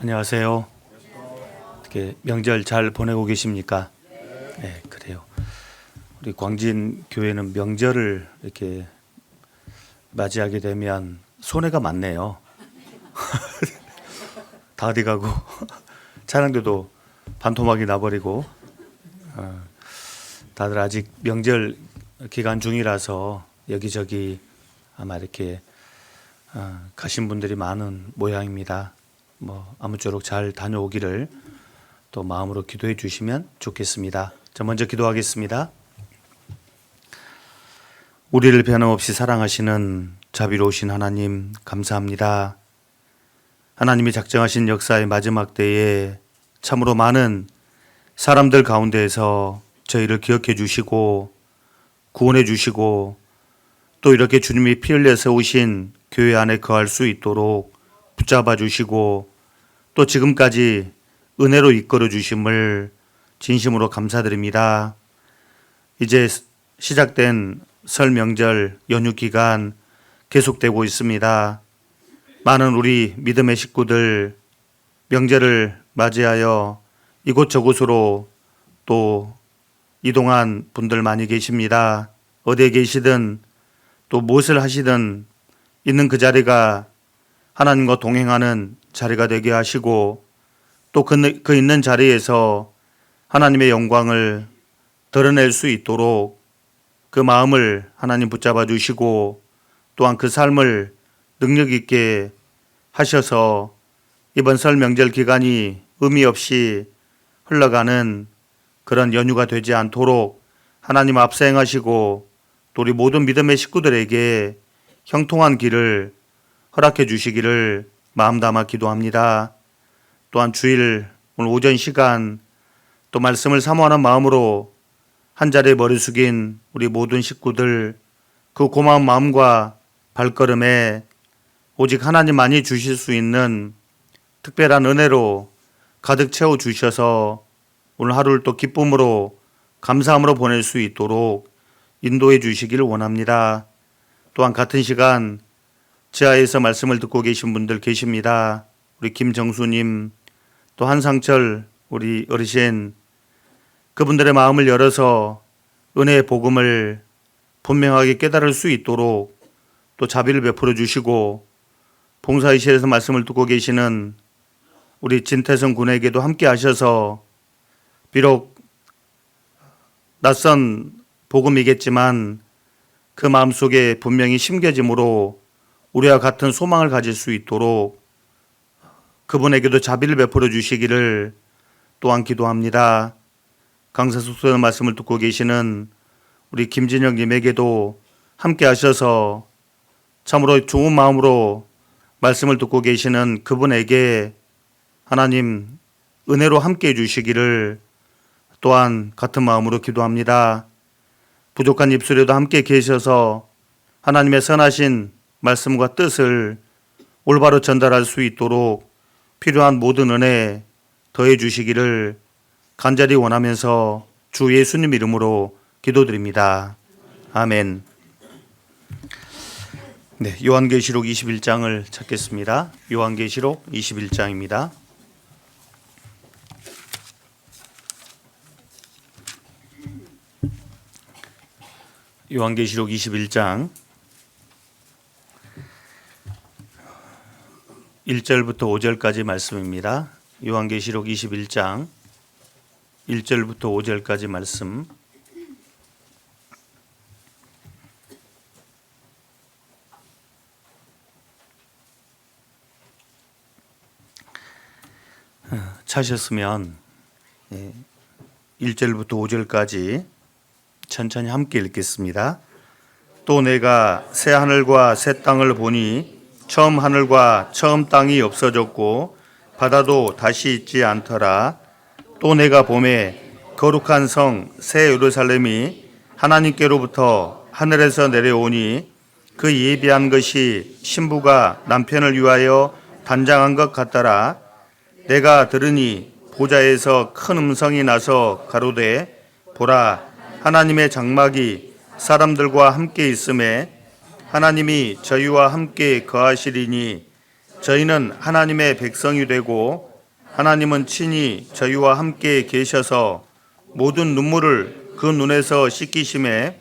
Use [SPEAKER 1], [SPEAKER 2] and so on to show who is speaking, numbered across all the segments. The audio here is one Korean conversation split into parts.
[SPEAKER 1] 안녕하세요. 어떻게 명절 잘 보내고 계십니까? 네, 그래요. 우리 광진 교회는 명절을 이렇게 맞이하게 되면 손해가 많네요. 다 어디 가고 찬양대도 반토막이 나버리고 다들 아직 명절 기간 중이라서 여기저기 아마 이렇게 가신 분들이 많은 모양입니다. 아무쪼록 잘 다녀오기를 또 마음으로 기도해 주시면 좋겠습니다. 자, 먼저 기도하겠습니다. 우리를 변함없이 사랑하시는 자비로우신 하나님, 감사합니다. 하나님이 작정하신 역사의 마지막 때에 참으로 많은 사람들 가운데에서 저희를 기억해 주시고 구원해 주시고 또 이렇게 주님이 피 흘려 세우신 교회 안에 거할 수 있도록 붙잡아 주시고 또 지금까지 은혜로 이끌어 주심을 진심으로 감사드립니다. 이제 시작된 설 명절 연휴 기간 계속되고 있습니다. 많은 우리 믿음의 식구들 명절을 맞이하여 이곳저곳으로 또 이동한 분들 많이 계십니다. 어디에 계시든 또 무엇을 하시든 있는 그 자리가 하나님과 동행하는 자리가 되게 하시고 또 그 있는 자리에서 하나님의 영광을 드러낼 수 있도록 그 마음을 하나님 붙잡아 주시고 또한 그 삶을 능력 있게 하셔서 이번 설 명절 기간이 의미 없이 흘러가는 그런 연휴가 되지 않도록 하나님 앞서 행하시고 또 우리 모든 믿음의 식구들에게 형통한 길을 허락해 주시기를 마음 담아 기도합니다. 또한 주일 오늘 오전 시간 또 말씀을 사모하는 마음으로 한자리에 머리 숙인 우리 모든 식구들 그 고마운 마음과 발걸음에 오직 하나님만이 주실 수 있는 특별한 은혜로 가득 채워 주셔서 오늘 하루를 또 기쁨으로 감사함으로 보낼 수 있도록 인도해 주시기를 원합니다. 또한 같은 시간 지하에서 말씀을 듣고 계신 분들 계십니다. 우리 김정수님 또 한상철 우리 어르신 그분들의 마음을 열어서 은혜의 복음을 분명하게 깨달을 수 있도록 또 자비를 베풀어 주시고 봉사이실에서 말씀을 듣고 계시는 우리 진태성 군에게도 함께 하셔서 비록 낯선 복음이겠지만 그 마음속에 분명히 심겨짐으로 우리와 같은 소망을 가질 수 있도록 그분에게도 자비를 베풀어 주시기를 또한 기도합니다. 강사 숙소의 말씀을 듣고 계시는 우리 김진영 님에게도 함께 하셔서 참으로 좋은 마음으로 말씀을 듣고 계시는 그분에게 하나님 은혜로 함께 해주시기를 또한 같은 마음으로 기도합니다. 부족한 입술에도 함께 계셔서 하나님의 선하신 말씀과 뜻을 올바로 전달할 수 있도록 필요한 모든 은혜 더해 주시기를 간절히 원하면서 주 예수님 이름으로 기도드립니다. 아멘. 네, 요한계시록 21장을 찾겠습니다. 요한계시록 21장입니다. 요한계시록 21장 1절부터 5절까지 말씀입니다. 요한계시록 21장 1절부터 5절까지 말씀. 찾으셨으면 1절부터 5절까지 천천히 함께 읽겠습니다. 또 내가 새 하늘과 새 땅을 보니 처음 하늘과 처음 땅이 없어졌고 바다도 다시 있지 않더라. 또 내가 보매 거룩한 성 새 예루살렘이 하나님께로부터 하늘에서 내려오니 그 예비한 것이 신부가 남편을 위하여 단장한 것 같더라. 내가 들으니 보좌에서 큰 음성이 나서 가로되 보라 하나님의 장막이 사람들과 함께 있음에 하나님이 저희와 함께 거하시리니 저희는 하나님의 백성이 되고 하나님은 친히 저희와 함께 계셔서 모든 눈물을 그 눈에서 씻기심에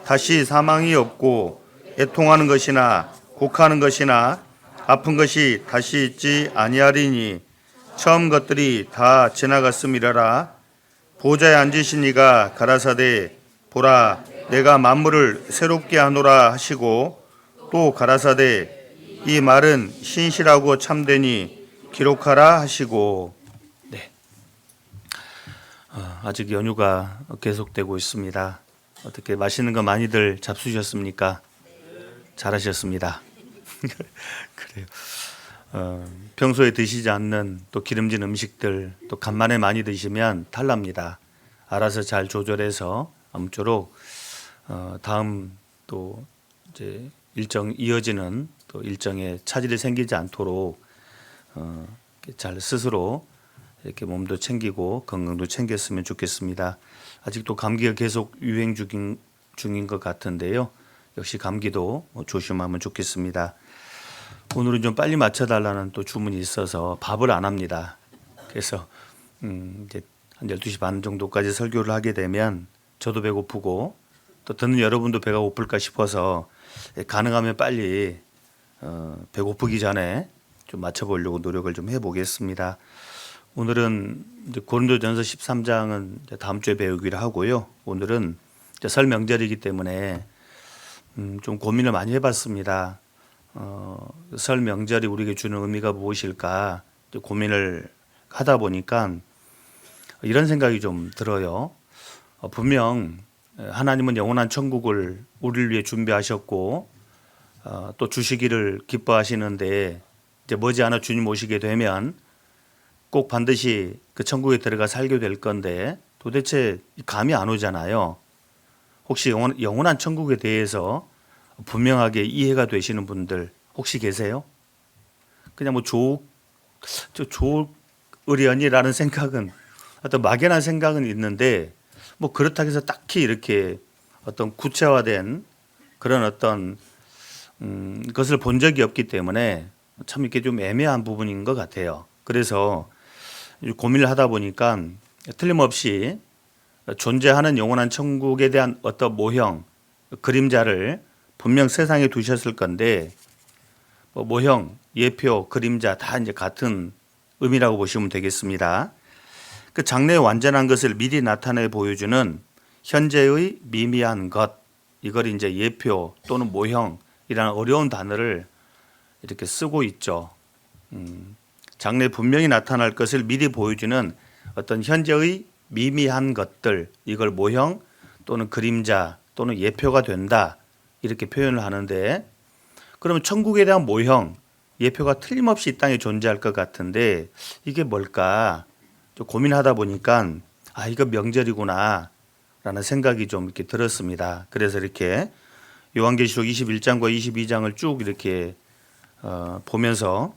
[SPEAKER 1] 다시 사망이 없고 애통하는 것이나 곡하는 것이나 아픈 것이 다시 있지 아니하리니 처음 것들이 다 지나갔음이라라. 보좌에 앉으신 이가 가라사대 보라 내가 만물을 새롭게 하노라 하시고 또 가라사대 이 말은 신실하고 참되니 기록하라 하시고. 네. 아직 연휴가 계속되고 있습니다. 어떻게 맛있는 거 많이들 잡수셨습니까? 잘하셨습니다. 그래요. 평소에 드시지 않는 또 기름진 음식들 또 간만에 많이 드시면 탈납니다. 알아서 잘 조절해서 아무쪼록 다음 또 이제 일정 이어지는 또 일정에 차질이 생기지 않도록 잘 스스로 이렇게 몸도 챙기고 건강도 챙겼으면 좋겠습니다. 아직도 감기가 계속 유행 중인 것 같은데요. 역시 감기도 조심하면 좋겠습니다. 오늘은 좀 빨리 맞춰달라는 또 주문이 있어서 밥을 안 합니다. 그래서 이제 한 12시 반 정도까지 설교를 하게 되면 저도 배고프고 또 듣는 여러분도 배가 고플까 싶어서 가능하면 빨리 배고프기 전에 좀 맞춰보려고 노력을 좀 해보겠습니다. 오늘은 이제 고린도전서 13장은 이제 다음 주에 배우기로 하고요. 오늘은 이제 설 명절이기 때문에 좀 고민을 많이 해봤습니다. 설 명절이 우리에게 주는 의미가 무엇일까 고민을 하다 보니까 이런 생각이 좀 들어요. 분명 하나님은 영원한 천국을 우리를 위해 준비하셨고 또 주시기를 기뻐하시는데 이제 머지않아 주님 오시게 되면 꼭 반드시 그 천국에 들어가 살게 될 건데 도대체 감이 안 오잖아요. 혹시 영원한 천국에 대해서 분명하게 이해가 되시는 분들 혹시 계세요? 그냥 뭐 좋으려니라는 생각은 어떤 막연한 생각은 있는데 뭐 그렇다고 해서 딱히 이렇게 어떤 구체화된 그런 어떤 것을 본 적이 없기 때문에 참 이렇게 좀 애매한 부분인 것 같아요. 그래서 고민을 하다 보니까 틀림없이 존재하는 영원한 천국에 대한 어떤 모형, 그림자를 분명 세상에 두셨을 건데 뭐 모형, 예표, 그림자 다 이제 같은 의미라고 보시면 되겠습니다. 그 장래의 완전한 것을 미리 나타내 보여주는 현재의 미미한 것, 이걸 이제 예표 또는 모형이라는 어려운 단어를 이렇게 쓰고 있죠. 장래 분명히 나타날 것을 미리 보여주는 어떤 현재의 미미한 것들, 이걸 모형 또는 그림자 또는 예표가 된다 이렇게 표현을 하는데, 그러면 천국에 대한 모형, 예표가 틀림없이 이 땅에 존재할 것 같은데 이게 뭘까 좀 고민하다 보니까 이거 명절이구나 라는 생각이 좀 이렇게 들었습니다. 그래서 이렇게 요한계시록 21장과 22장을 쭉 이렇게 보면서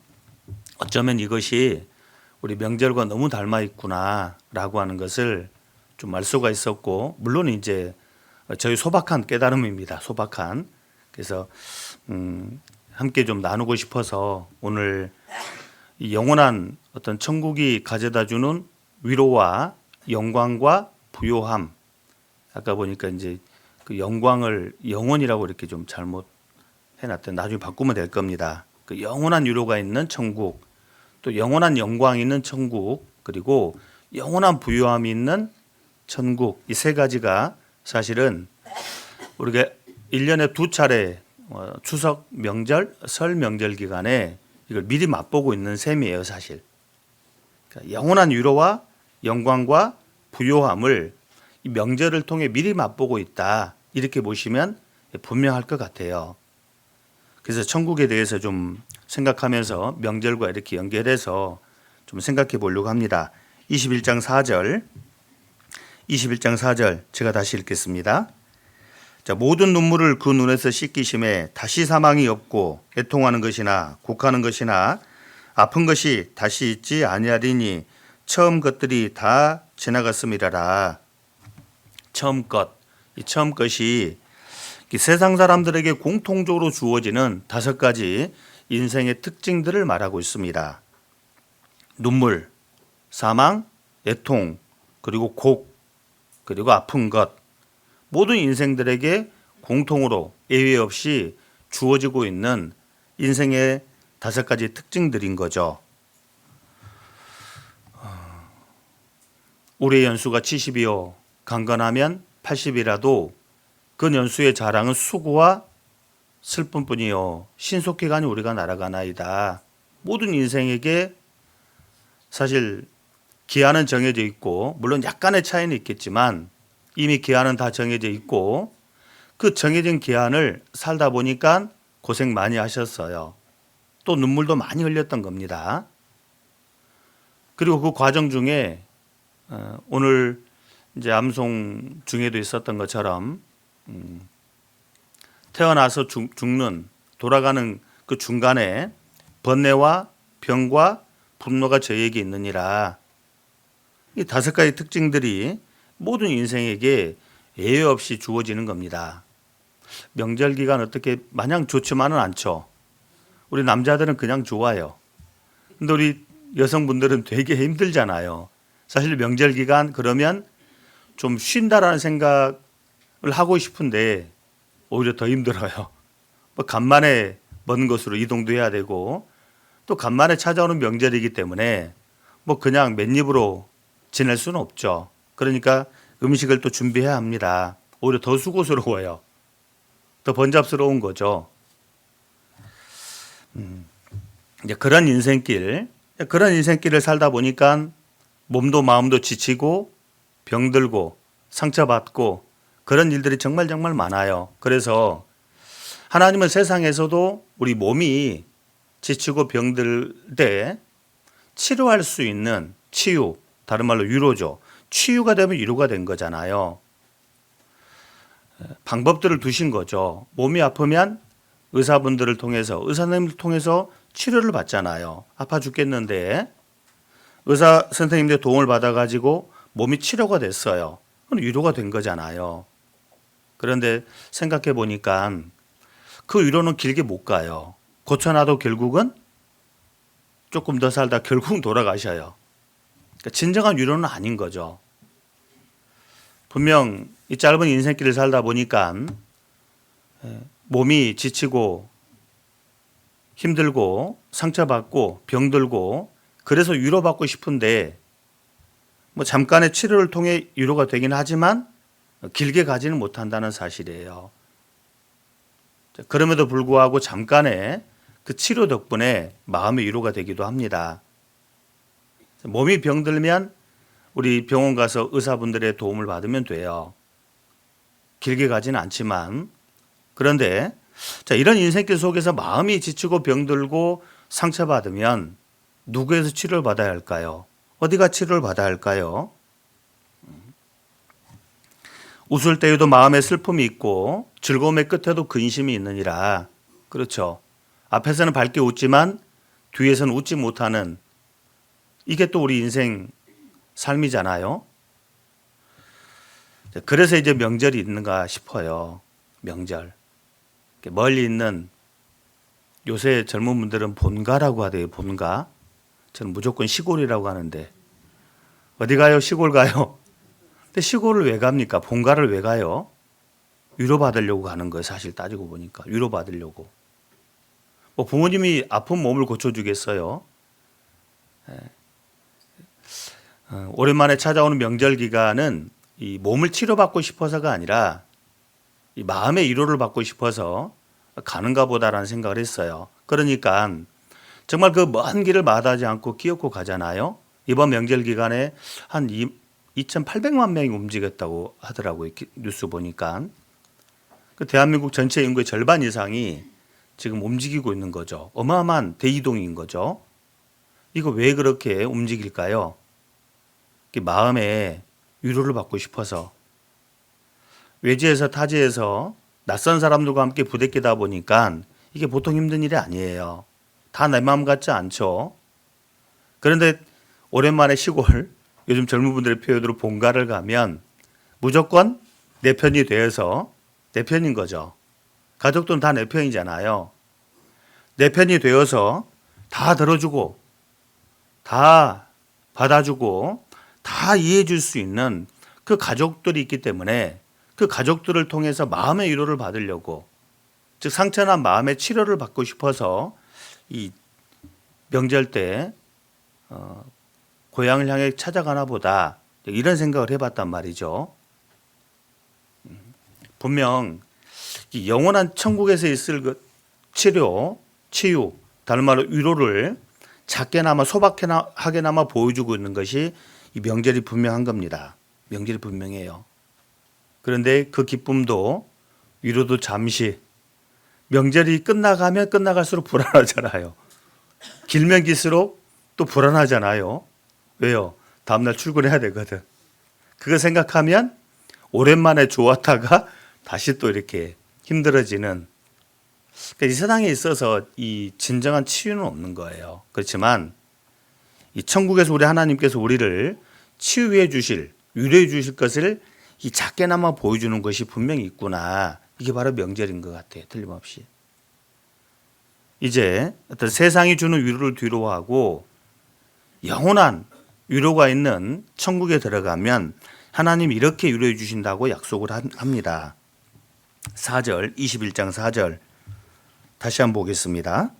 [SPEAKER 1] 어쩌면 이것이 우리 명절과 너무 닮아 있구나라고 하는 것을 좀 알 수가 있었고, 물론 이제 저희 소박한 깨달음입니다. 소박한. 그래서 함께 좀 나누고 싶어서 오늘 이 영원한 어떤 천국이 가져다주는 위로와 영광과 부요함. 아까 보니까 이제 그 영광을 영원이라고 이렇게 좀 잘못 해놨던, 나중에 바꾸면 될 겁니다. 그 영원한 위로가 있는 천국, 또 영원한 영광이 있는 천국, 그리고 영원한 부요함이 있는 천국, 이 세 가지가 사실은 우리가 1년에 두 차례 추석 명절, 설 명절 기간에 이걸 미리 맛보고 있는 셈이에요, 사실. 그러니까 영원한 위로와 영광과 부요함을 이 명절을 통해 미리 맛보고 있다, 이렇게 보시면 분명할 것 같아요. 그래서 천국에 대해서 좀 생각하면서 명절과 이렇게 연결해서 좀 생각해 보려고 합니다. 21장 4절 제가 다시 읽겠습니다. 자, 모든 눈물을 그 눈에서 씻기심에 다시 사망이 없고 애통하는 것이나 곡하는 것이나 아픈 것이 다시 있지 아니하리니 처음 것들이 다 지나갔음이라라. 처음 것, 이 처음 것이 세상 사람들에게 공통적으로 주어지는 5가지 인생의 특징들을 말하고 있습니다. 눈물, 사망, 애통, 그리고 곡, 그리고 아픈 것, 모든 인생들에게 공통으로 예외 없이 주어지고 있는 인생의 5가지 특징들인 거죠. 우리의 연수가 70이요 강건하면 80이라도 그 연수의 자랑은 수고와 슬픔뿐이요 신속히 가니 우리가 날아가나이다. 모든 인생에게 사실 기한은 정해져 있고, 물론 약간의 차이는 있겠지만 이미 기한은 다 정해져 있고, 그 정해진 기한을 살다 보니까 고생 많이 하셨어요. 또 눈물도 많이 흘렸던 겁니다. 그리고 그 과정 중에 오늘 이제 암송 중에도 있었던 것처럼 태어나서 죽는, 돌아가는 그 중간에 번뇌와 병과 분노가 저에게 있느니라. 이 5가지 특징들이 모든 인생에게 예외 없이 주어지는 겁니다. 명절 기간 어떻게 마냥 좋지만은 않죠. 우리 남자들은 그냥 좋아요. 근데 우리 여성분들은 되게 힘들잖아요. 사실 명절 기간 그러면 좀 쉰다라는 생각을 하고 싶은데 오히려 더 힘들어요. 뭐 간만에 먼 곳으로 이동도 해야 되고, 또 간만에 찾아오는 명절이기 때문에 뭐 그냥 맨입으로 지낼 수는 없죠. 그러니까 음식을 또 준비해야 합니다. 오히려 더 수고스러워요. 더 번잡스러운 거죠. 이제 그런 인생길을 살다 보니까 몸도 마음도 지치고 병들고 상처받고 그런 일들이 정말 많아요. 그래서 하나님은 세상에서도 우리 몸이 지치고 병들 때 치료할 수 있는 치유, 다른 말로 위로죠. 치유가 되면 위로가 된 거잖아요. 방법들을 두신 거죠. 몸이 아프면 의사분들을 통해서, 의사님을 통해서 치료를 받잖아요. 아파 죽겠는데 의사 선생님들 도움을 받아가지고 몸이 치료가 됐어요. 그럼 위로가 된 거잖아요. 그런데 생각해 보니까 그 위로는 길게 못 가요. 고쳐놔도 결국은 조금 더 살다 결국은 돌아가셔요. 그러니까 진정한 위로는 아닌 거죠. 분명 이 짧은 인생길을 살다 보니까 몸이 지치고 힘들고 상처받고 병들고 그래서 위로받고 싶은데 뭐 잠깐의 치료를 통해 위로가 되긴 하지만 길게 가지는 못한다는 사실이에요. 그럼에도 불구하고 잠깐의 그 치료 덕분에 마음의 위로가 되기도 합니다. 몸이 병들면 우리 병원 가서 의사분들의 도움을 받으면 돼요. 길게 가지는 않지만. 그런데 이런 인생길 속에서 마음이 지치고 병들고 상처받으면 누구에서 치료를 받아야 할까요? 어디가 치료를 받아야 할까요? 웃을 때에도 마음에 슬픔이 있고 즐거움의 끝에도 근심이 있느니라. 그렇죠. 앞에서는 밝게 웃지만 뒤에서는 웃지 못하는, 이게 또 우리 인생 삶이잖아요. 그래서 이제 명절이 있는가 싶어요. 명절. 멀리 있는, 요새 젊은 분들은 본가라고 하대요. 본가. 저는 무조건 시골이라고 하는데 어디 가요? 시골 가요. 근데 시골을 왜 갑니까? 본가를 왜 가요? 위로받으려고 가는 거예요. 사실 따지고 보니까 위로받으려고. 뭐 부모님이 아픈 몸을 고쳐주겠어요? 오랜만에 찾아오는 명절 기간은 이 몸을 치료받고 싶어서가 아니라 이 마음의 위로를 받고 싶어서 가는가 보다라는 생각을 했어요. 그러니까 정말 그 먼 길을 마다하지 않고 끼얹고 가잖아요. 이번 명절 기간에 한 2,800만 명이 움직였다고 하더라고요. 뉴스 보니까. 그 대한민국 전체 인구의 절반 이상이 지금 움직이고 있는 거죠. 어마어마한 대이동인 거죠. 이거 왜 그렇게 움직일까요? 마음에 위로를 받고 싶어서. 외지에서 타지에서 낯선 사람들과 함께 부대끼다 보니까 이게 보통 힘든 일이 아니에요. 다 내 마음 같지 않죠. 그런데 오랜만에 시골, 요즘 젊은 분들의 표현으로 본가를 가면 무조건 내 편이 되어서 내 편인 거죠. 가족들은 다 내 편이잖아요. 내 편이 되어서 다 들어주고 다 받아주고 다 이해해 줄 수 있는 그 가족들이 있기 때문에 그 가족들을 통해서 마음의 위로를 받으려고, 즉 상처난 마음의 치료를 받고 싶어서 이 명절 때 고향을 향해 찾아가나 보다, 이런 생각을 해봤단 말이죠. 분명 이 영원한 천국에서 있을 그 치유, 다른 말로 위로를 작게나마 소박하게나마 보여주고 있는 것이 이 명절이 분명한 겁니다. 명절이 분명해요. 그런데 그 기쁨도 위로도 잠시, 명절이 끝나가면 끝나갈수록 불안하잖아요. 길면 길수록 또 불안하잖아요. 왜요? 다음날 출근해야 되거든. 그거 생각하면 오랜만에 좋았다가 다시 또 이렇게 힘들어지는, 그러니까 이 세상에 있어서 이 진정한 치유는 없는 거예요. 그렇지만 이 천국에서 우리 하나님께서 우리를 치유해 주실, 위로해 주실 것을 이 작게나마 보여주는 것이 분명히 있구나. 이게 바로 명절인 것 같아요. 틀림없이. 이제 어떤 세상이 주는 위로를 뒤로하고 영원한 위로가 있는 천국에 들어가면 하나님이 이렇게 위로해 주신다고 약속을 합니다. 4절, 21장 4절 다시 한번 보겠습니다.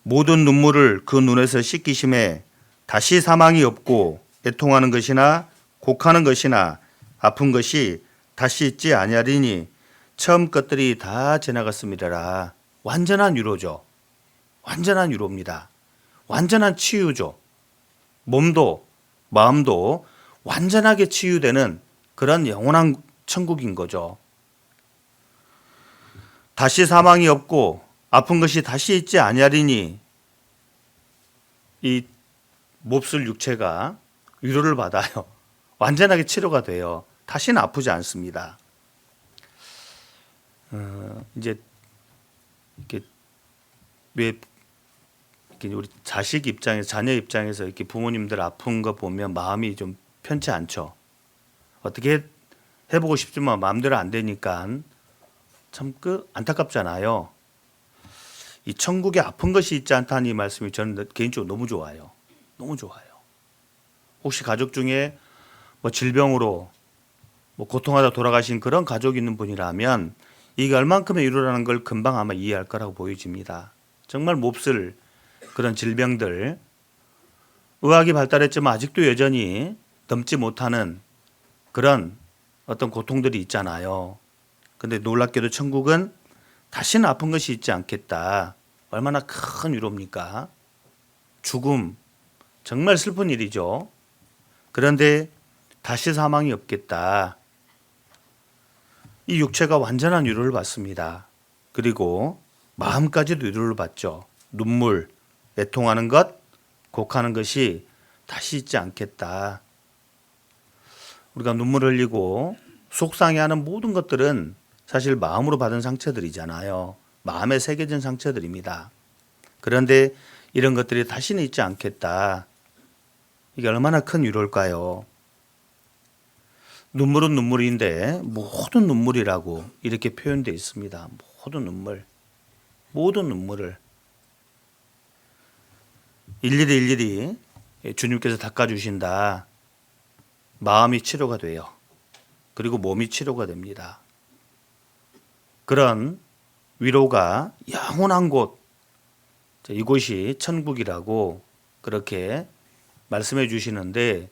[SPEAKER 1] 모든 눈물을 그 눈에서 씻기심에 다시 사망이 없고 애통하는 것이나 곡하는 것이나 아픈 것이 다시 있지 아니하리니 처음 것들이 다 지나갔음이라. 완전한 위로죠. 완전한 위로입니다. 완전한 치유죠. 몸도 마음도 완전하게 치유되는 그런 영원한 천국인 거죠. 다시 사망이 없고 아픈 것이 다시 있지 아니하리니, 이 몹쓸 육체가 위로를 받아요. 완전하게 치료가 돼요. 다시는 아프지 않습니다. 이제 이렇게 왜 이렇게 우리 자식 입장에서, 자녀 입장에서 이렇게 부모님들 아픈 거 보면 마음이 좀 편치 않죠. 어떻게 해보고 싶지만 마음대로 안 되니까 참 안타깝잖아요. 이 천국에 아픈 것이 있지 않다는 이 말씀이 저는 개인적으로 너무 좋아요. 너무 좋아요. 혹시 가족 중에 뭐 질병으로 뭐 고통하다 돌아가신 그런 가족이 있는 분이라면 이게 얼만큼의 위로라는 걸 금방 아마 이해할 거라고 보여집니다. 정말 몹쓸 그런 질병들, 의학이 발달했지만 아직도 여전히 넘지 못하는 그런 어떤 고통들이 있잖아요. 근데 놀랍게도 천국은 다시는 아픈 것이 있지 않겠다. 얼마나 큰 위로입니까? 죽음, 정말 슬픈 일이죠. 그런데 다시 사망이 없겠다. 이 육체가 완전한 위로를 받습니다. 그리고 마음까지도 위로를 받죠. 눈물, 애통하는 것, 곡하는 것이 다시 있지 않겠다. 우리가 눈물 흘리고 속상해하는 모든 것들은 사실 마음으로 받은 상처들이잖아요. 마음에 새겨진 상처들입니다. 그런데 이런 것들이 다시는 있지 않겠다. 이게 얼마나 큰 위로일까요? 눈물은 눈물인데 모든 눈물이라고 이렇게 표현되어 있습니다. 모든 눈물, 모든 눈물을 일일이 주님께서 닦아주신다. 마음이 치료가 돼요. 그리고 몸이 치료가 됩니다. 그런 위로가 영원한 곳, 이곳이 천국이라고 그렇게 말씀해 주시는데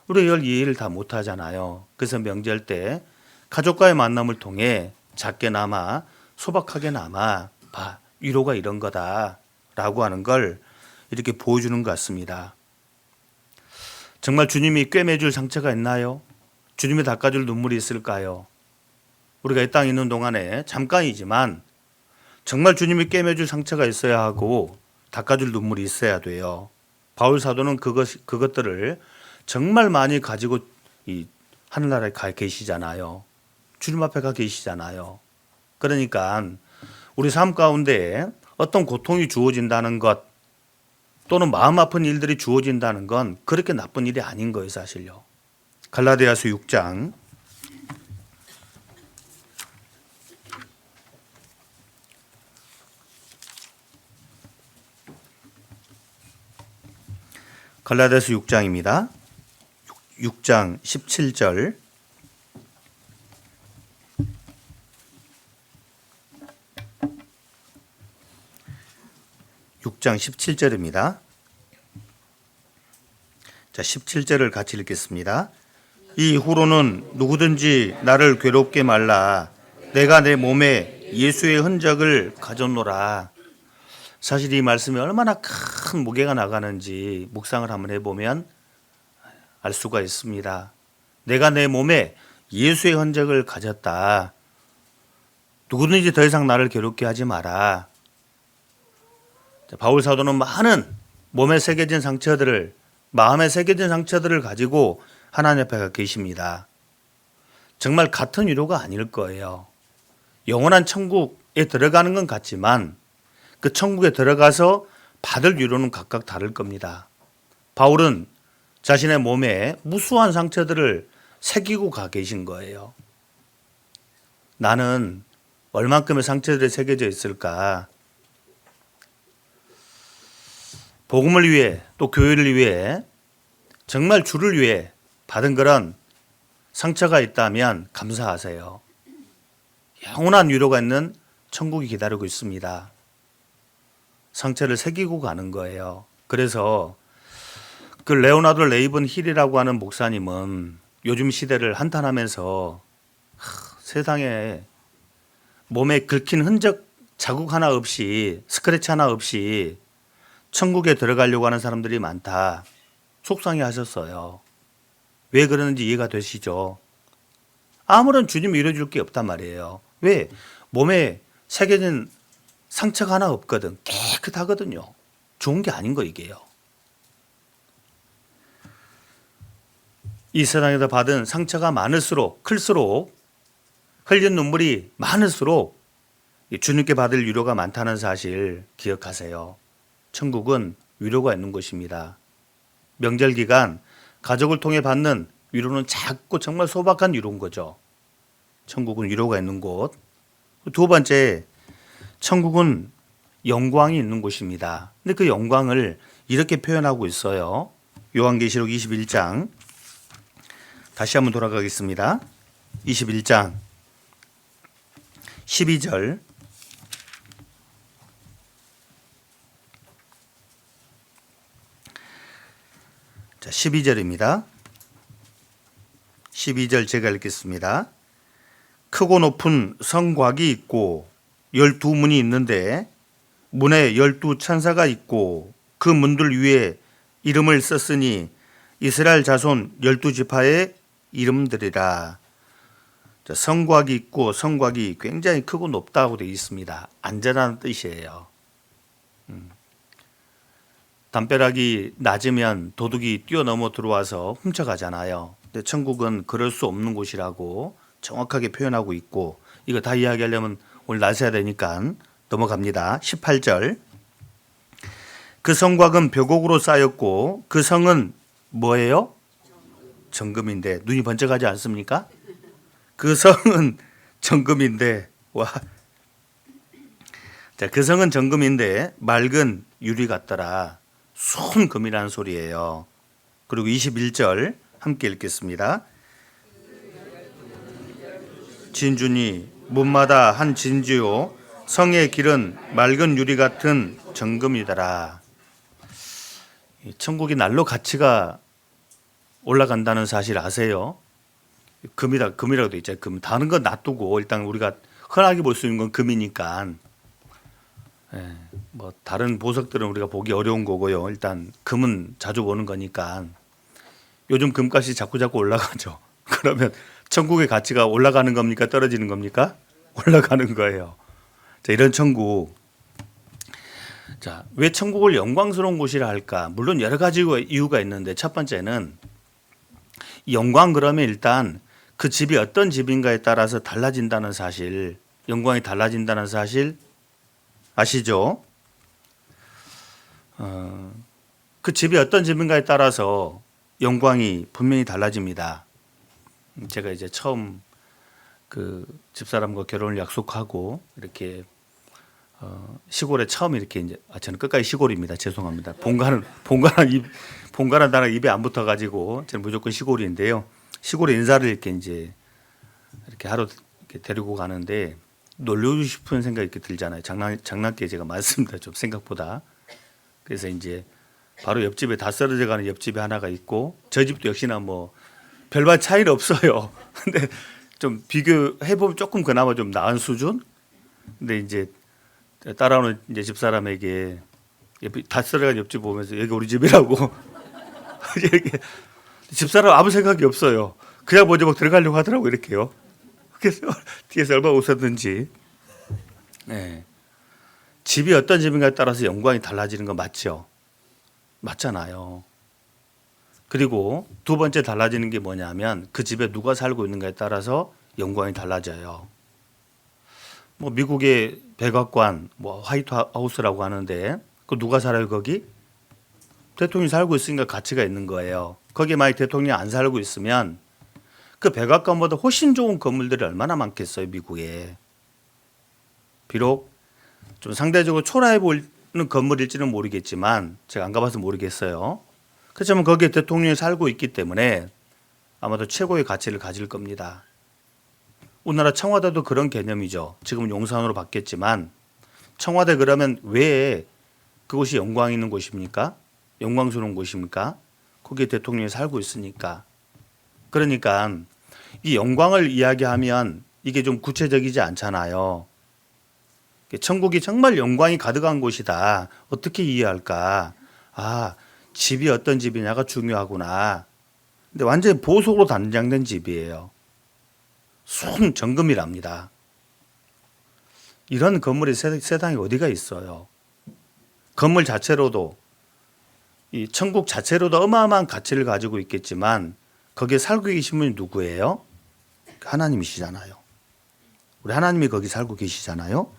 [SPEAKER 1] 우리가 이걸 이해를 다 못하잖아요. 그래서 명절 때 가족과의 만남을 통해 작게나마 소박하게나마 위로가 이런 거다라고 하는 걸 이렇게 보여주는 것 같습니다. 정말 주님이 꿰매줄 상처가 있나요? 주님이 닦아줄 눈물이 있을까요? 우리가 이 땅에 있는 동안에 잠깐이지만 정말 주님이 꿰매줄 상처가 있어야 하고 닦아줄 눈물이 있어야 돼요. 바울 사도는 그것들을 정말 많이 가지고 이 하늘나라에 가 계시잖아요. 주님 앞에 가 계시잖아요. 그러니까 우리 삶 가운데 어떤 고통이 주어진다는 것 또는 마음 아픈 일들이 주어진다는 건 그렇게 나쁜 일이 아닌 거예요, 사실요. 갈라디아서 6장 6 갈라디아서 6장입니다. 6장 17절. 6장 17절입니다. 자, 17절을 같이 읽겠습니다. 이후로는 누구든지 나를 괴롭게 말라. 내가 내 몸에 예수의 흔적을 가졌노라. 사실 이 말씀이 얼마나 큰 무게가 나가는지 묵상을 한번 해보면 알 수가 있습니다. 내가 내 몸에 예수의 흔적을 가졌다. 누구든지 더 이상 나를 괴롭게 하지 마라. 바울 사도는 많은 몸에 새겨진 상처들을, 마음에 새겨진 상처들을 가지고 하나님 앞에 가 계십니다. 정말 같은 위로가 아닐 거예요. 영원한 천국에 들어가는 건 같지만 그 천국에 들어가서 받을 위로는 각각 다를 겁니다. 바울은 자신의 몸에 무수한 상처들을 새기고 가 계신 거예요. 나는 얼만큼의 상처들이 새겨져 있을까? 복음을 위해 또 교회를 위해 정말 주를 위해 받은 그런 상처가 있다면 감사하세요. 영원한 위로가 있는 천국이 기다리고 있습니다. 상처를 새기고 가는 거예요. 그래서 그 레오나르도 레이븐 힐이라고 하는 목사님은 요즘 시대를 한탄하면서 세상에 몸에 긁힌 흔적 자국 하나 없이, 스크래치 하나 없이 천국에 들어가려고 하는 사람들이 많다. 속상해 하셨어요. 왜 그러는지 이해가 되시죠? 아무런 주님이 이뤄줄 게 없단 말이에요. 왜? 몸에 새겨진 상처가 하나 없거든. 깨끗하거든요. 좋은 게 아닌 거 이게요. 이 세상에서 받은 상처가 많을수록, 클수록, 흘린 눈물이 많을수록 주님께 받을 위로가 많다는 사실 기억하세요. 천국은 위로가 있는 곳입니다. 명절 기간 가족을 통해 받는 위로는 작고 정말 소박한 위로인 거죠. 천국은 위로가 있는 곳. 두 번째, 천국은 영광이 있는 곳입니다. 근데 그 영광을 이렇게 표현하고 있어요. 요한계시록 21장. 다시 한번 돌아가겠습니다. 21장 12절. 자, 12절입니다. 12절 제가 읽겠습니다. 크고 높은 성곽이 있고 12문이 있는데 문에 12천사가 있고 그 문들 위에 이름을 썼으니 이스라엘 자손 12지파의 이름들이라. 자, 성곽이 있고 성곽이 굉장히 크고 높다고 되어 있습니다. 안전한 뜻이에요. 담벼락이 낮으면 도둑이 뛰어넘어 들어와서 훔쳐가잖아요. 근데 천국은 그럴 수 없는 곳이라고 정확하게 표현하고 있고, 이거 다 이야기하려면 오늘 날 새야 되니까 넘어갑니다. 18절. 그 성곽은 벽옥으로 쌓였고 그 성은 뭐예요? 정금인데. 눈이 번쩍하지 않습니까? 그 성은 정금인데, 와. 자, 그 성은 정금인데 맑은 유리 같더라. 손금이라는 소리예요. 그리고 21절 함께 읽겠습니다. 진주니 문마다 한 진주요 성의 길은 맑은 유리 같은 정금이더라. 천국이 날로 가치가 올라간다는 사실 아세요? 금이라고 돼 있잖아요. 금. 다른 건 놔두고 일단 우리가 흔하게 볼 수 있는 건 금이니까. 뭐 다른 보석들은 우리가 보기 어려운 거고요. 일단 금은 자주 보는 거니까. 요즘 금값이 자꾸 올라가죠. 그러면 천국의 가치가 올라가는 겁니까? 떨어지는 겁니까? 올라가는 거예요. 자, 이런 천국. 자, 왜 천국을 영광스러운 곳이라 할까? 물론 여러 가지 이유가 있는데 첫 번째는 영광 그러면 일단 그 집이 어떤 집인가에 따라서 달라진다는 사실, 영광이 달라진다는 사실 아시죠? 그 집이 어떤 집인가에 따라서 영광이 분명히 달라집니다. 제가 이제 처음 그 집사람과 결혼을 약속하고 이렇게 시골에 처음 이렇게 이제 저는 끝까지 시골입니다. 죄송합니다. 본가는 본가란 단어가 입에 안 붙어가지고 저는 무조건 시골인데요. 시골에 인사를 이렇게 하러 이렇게 데리고 가는데 놀려주고 싶은 생각이 이렇게 들잖아요. 장난기 제가 많습니다. 좀 생각보다. 그래서 이제 바로 옆집에 다 썰어져 가는 옆집에 하나가 있고 저 집도 역시나 뭐 별반 차이는 없어요. 근데 좀 비교해보면 조금 그나마 좀 나은 수준? 근데 이제 따라오는 이제 집사람에게 다 썰어간 옆집 보면서 여기 우리 집이라고 이렇게 집사람 아무 생각이 없어요. 그냥 먼저 막 들어가려고 하더라고 이렇게요. 그래서 뒤에서 얼마나 웃었는지. 네. 집이 어떤 집인가에 따라서 영광이 달라지는 거 맞죠? 맞잖아요. 그리고 두 번째 달라지는 게 뭐냐면 그 집에 누가 살고 있는가에 따라서 영광이 달라져요. 뭐 미국의 백악관, 뭐 화이트 하우스라고 하는데 그 누가 살아요 거기? 대통령이 살고 있으니까 가치가 있는 거예요. 거기에 만약 대통령이 안 살고 있으면 그 백악관보다 훨씬 좋은 건물들이 얼마나 많겠어요 미국에. 비록 좀 상대적으로 초라해 보이는 건물일지는 모르겠지만 제가 안 가봐서 모르겠어요. 그렇지만 거기에 대통령이 살고 있기 때문에 아마도 최고의 가치를 가질 겁니다. 우리나라 청와대도 그런 개념이죠. 지금은 용산으로 바뀌었지만 청와대 그러면 왜 그곳이 영광 있는 곳입니까? 영광스러운 곳입니까? 거기에 대통령이 살고 있으니까. 그러니까 이 영광을 이야기하면 이게 좀 구체적이지 않잖아요. 천국이 정말 영광이 가득한 곳이다. 어떻게 이해할까? 아, 집이 어떤 집이냐가 중요하구나. 근데 완전히 보석으로 단장된 집이에요. 순 정금이랍니다. 이런 건물이 세상에 어디가 있어요? 건물 자체로도 이 천국 자체로도 어마어마한 가치를 가지고 있겠지만 거기에 살고 계신 분이 누구예요? 하나님이시잖아요. 우리 하나님이 거기 살고 계시잖아요.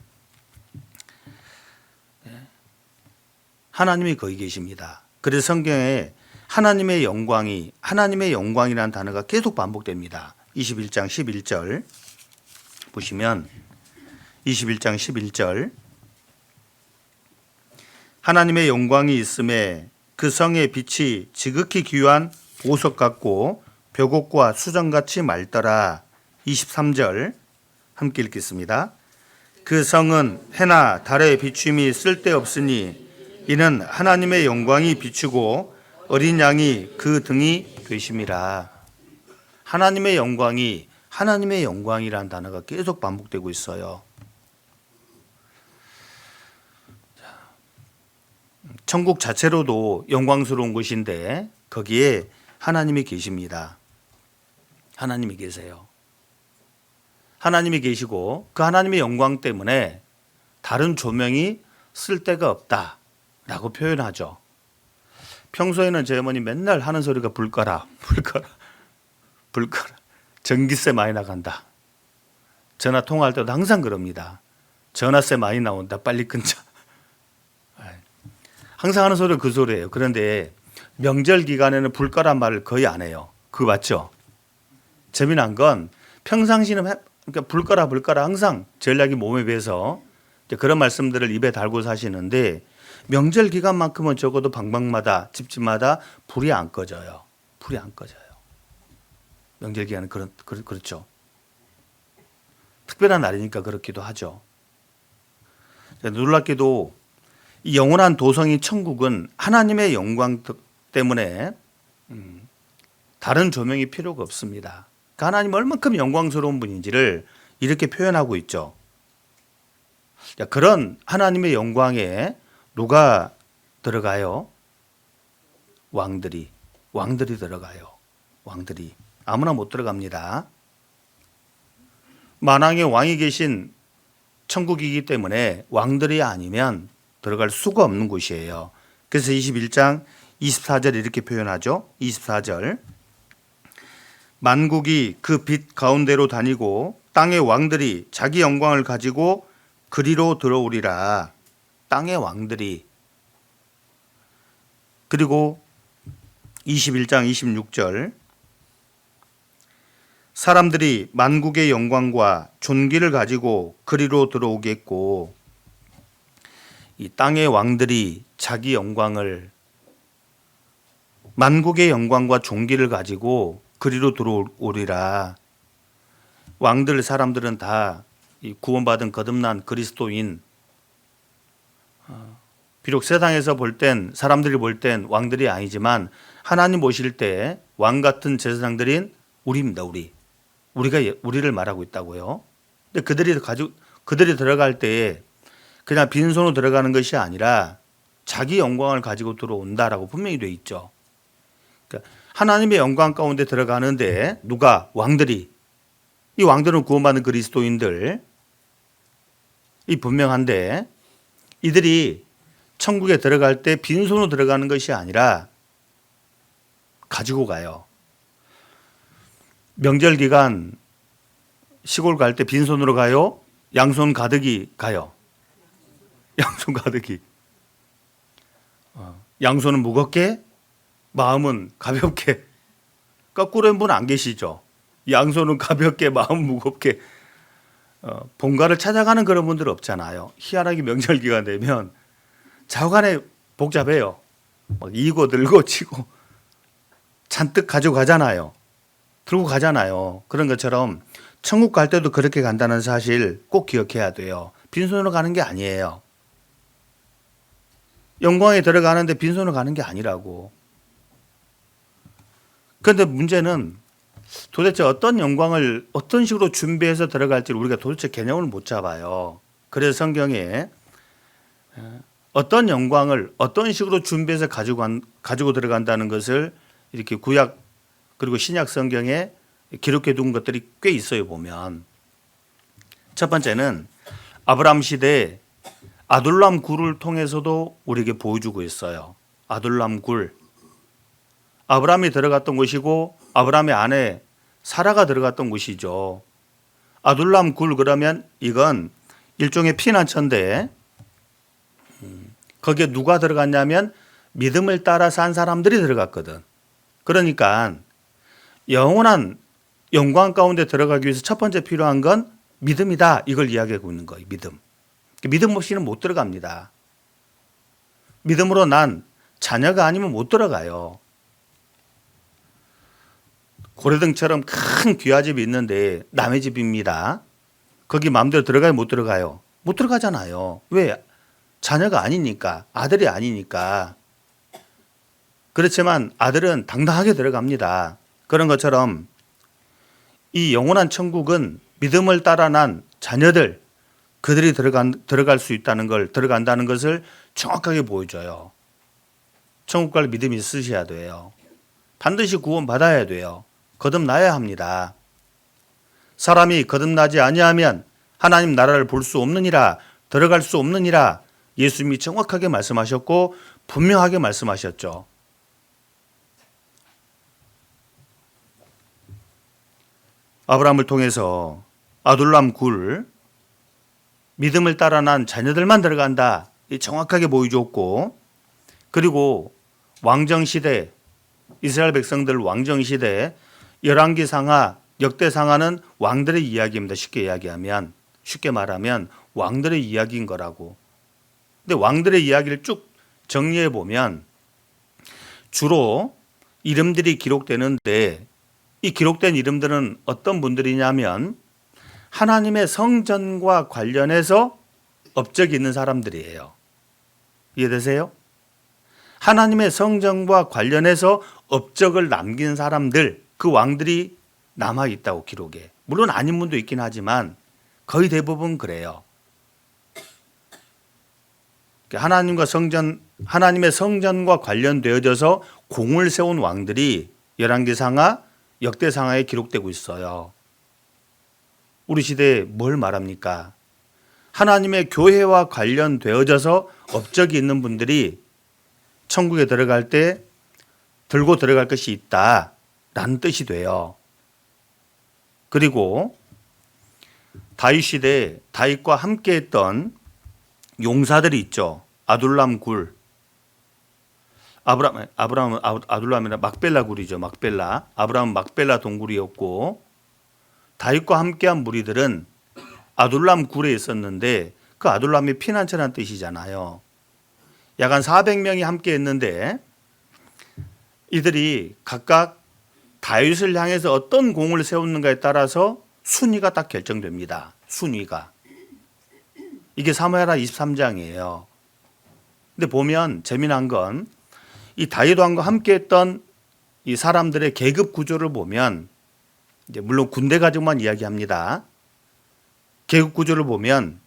[SPEAKER 1] 하나님이 거기 계십니다. 그래서 성경에 하나님의 영광이라는 단어가 계속 반복됩니다. 21장 11절 보시면 21장 11절 하나님의 영광이 있음에 그 성의 빛이 지극히 귀한 보석 같고 벽옥과 수정같이 맑더라. 23절 함께 읽겠습니다. 그 성은 해나 달의 비춤이 쓸데없으니 이는 하나님의 영광이 비추고 어린 양이 그 등이 되심이라. 하나님의 영광이란 단어가 계속 반복되고 있어요. 천국 자체로도 영광스러운 곳인데 거기에 하나님이 계십니다. 하나님이 계세요. 하나님이 계시고 그 하나님의 영광 때문에 다른 조명이 쓸데가 없다라고 표현하죠. 평소에는 제 어머니 맨날 하는 소리가 불 꺼라. 전기세 많이 나간다. 전화 통화할 때도 항상 그럽니다. 전화세 많이 나온다. 빨리 끊자. 항상 하는 소리가 그 소리예요. 그런데 명절 기간에는 불 꺼란 말을 거의 안 해요. 그거 맞죠? 재미난 건 평상시는 그러니까 불 꺼라 항상 전략이 몸에 배서 그런 말씀들을 입에 달고 사시는데 명절 기간만큼은 적어도 방방마다 집집마다 불이 안 꺼져요. 명절 기간은 그렇죠. 특별한 날이니까 그렇기도 하죠. 놀랍게도 이 영원한 도성이 천국은 하나님의 영광 때문에 다른 조명이 필요가 없습니다. 그러니까 하나님 얼만큼 영광스러운 분인지를 이렇게 표현하고 있죠. 그런 하나님의 영광에 누가 들어가요? 왕들이 들어가요. 왕들이 아무나 못 들어갑니다. 만왕의 왕이 계신 천국이기 때문에 왕들이 아니면 들어갈 수가 없는 곳이에요. 그래서 21장 24절 이렇게 표현하죠. 24절 만국이 그 빛 가운데로 다니고 땅의 왕들이 자기 영광을 가지고 그리로 들어오리라. 땅의 왕들이. 그리고 21장 26절 사람들이 만국의 영광과 존귀를 가지고 그리로 들어오겠고 이 땅의 왕들이 자기 영광을 만국의 영광과 존귀를 가지고 그리로 들어오리라. 왕들 사람들은 다 이 구원받은 거듭난 그리스도인, 비록 세상에서 볼 땐 사람들이 볼 땐 왕들이 아니지만 하나님 오실 때 왕 같은 제사장들인 우리입니다. 우리를 말하고 있다고요. 근데 그들이 들어갈 때에 그냥 빈손으로 들어가는 것이 아니라 자기 영광을 가지고 들어온다라고 분명히 돼 있죠. 그러니까 하나님의 영광 가운데 들어가는데 누가? 왕들이. 이 왕들은 구원받은 그리스도인들. 이 분명한데 이들이 천국에 들어갈 때 빈손으로 들어가는 것이 아니라 가지고 가요. 명절 기간 시골 갈 때 빈손으로 가요? 양손 가득이 가요? 양손 가득이. 양손은 무겁게, 마음은 가볍게. 거꾸로 한 분 안 계시죠? 양손은 가볍게, 마음은 무겁게. 본가를 찾아가는 그런 분들 없잖아요. 희한하게 명절 기간 되면 좌우간에 복잡해요. 막 이고 들고 치고 잔뜩 가지고 가잖아요. 들고 가잖아요. 그런 것처럼 천국 갈 때도 그렇게 간다는 사실 꼭 기억해야 돼요. 빈손으로 가는 게 아니에요. 영광에 들어가는데 빈손으로 가는 게 아니라고. 그런데 문제는 도대체 어떤 영광을 어떤 식으로 준비해서 들어갈지를 우리가 도대체 개념을 못 잡아요. 그래서 성경에 어떤 영광을 어떤 식으로 준비해서 가지고 들어간다는 것을 이렇게 구약 그리고 신약 성경에 기록해 둔 것들이 꽤 있어요. 보면 첫 번째는 아브라함 시대에 아둘람 굴을 통해서도 우리에게 보여주고 있어요. 아둘람 굴. 아브라함이 들어갔던 곳이고 아브라함의 아내 사라가 들어갔던 곳이죠. 아둘람 굴 그러면 이건 일종의 피난처인데 거기에 누가 들어갔냐면 믿음을 따라 산 사람들이 들어갔거든. 그러니까 영원한 영광 가운데 들어가기 위해서 첫 번째 필요한 건 믿음이다. 이걸 이야기하고 있는 거예요. 믿음. 믿음 없이는 못 들어갑니다. 믿음으로 난 자녀가 아니면 못 들어가요. 고려등처럼 큰 귀화집이 있는데 남의 집입니다. 거기 마음대로 들어가요? 못 들어가요? 못 들어가잖아요. 왜? 자녀가 아니니까, 아들이 아니니까. 그렇지만 아들은 당당하게 들어갑니다. 그런 것처럼 이 영원한 천국은 믿음을 따라 난 자녀들, 그들이 들어갈 수 있다는 걸, 들어간다는 것을 정확하게 보여줘요. 천국 갈 믿음이 있으셔야 돼요. 반드시 구원받아야 돼요. 거듭나야 합니다. 사람이 거듭나지 아니하면 하나님 나라를 볼 수 없느니라, 들어갈 수 없느니라 예수님이 정확하게 말씀하셨고 분명하게 말씀하셨죠. 아브라함을 통해서 아둘람 굴, 믿음을 따라 난 자녀들만 들어간다. 정확하게 보여줬고, 그리고 왕정시대, 이스라엘 백성들 왕정시대, 열왕기상하, 역대상하는 왕들의 이야기입니다. 쉽게 말하면 왕들의 이야기인 거라고. 근데 왕들의 이야기를 쭉 정리해 보면 주로 이름들이 기록되는데 이 기록된 이름들은 어떤 분들이냐면 하나님의 성전과 관련해서 업적이 있는 사람들이에요. 이해되세요? 하나님의 성전과 관련해서 업적을 남긴 사람들, 그 왕들이 남아있다고 기록해. 물론 아닌 분도 있긴 하지만 거의 대부분 그래요. 하나님의 성전과 관련되어져서 공을 세운 왕들이 열왕기상하, 역대상하에 기록되고 있어요. 우리 시대에 뭘 말합니까? 하나님의 교회와 관련되어져서 업적이 있는 분들이 천국에 들어갈 때 들고 들어갈 것이 있다라는 뜻이 돼요. 그리고 다윗 시대에 다윗과 함께했던 용사들이 있죠. 아둘람 굴. 아브라함은 아둘람이나 막벨라 굴이죠. 막벨라. 아브라함은 막벨라 동굴이었고 다윗과 함께한 무리들은 아둘람 굴에 있었는데 그 아둘람이 피난처라는 뜻이잖아요. 약 한 400명이 함께 했는데 이들이 각각 다윗을 향해서 어떤 공을 세우는가에 따라서 순위가 딱 결정됩니다. 순위가. 이게 사무엘하 23장이에요. 근데 보면 재미난 건 이 다윗 왕과 함께했던 이 사람들의 계급 구조를 보면, 이제 물론 군대 가지고만 이야기합니다. 계급 구조를 보면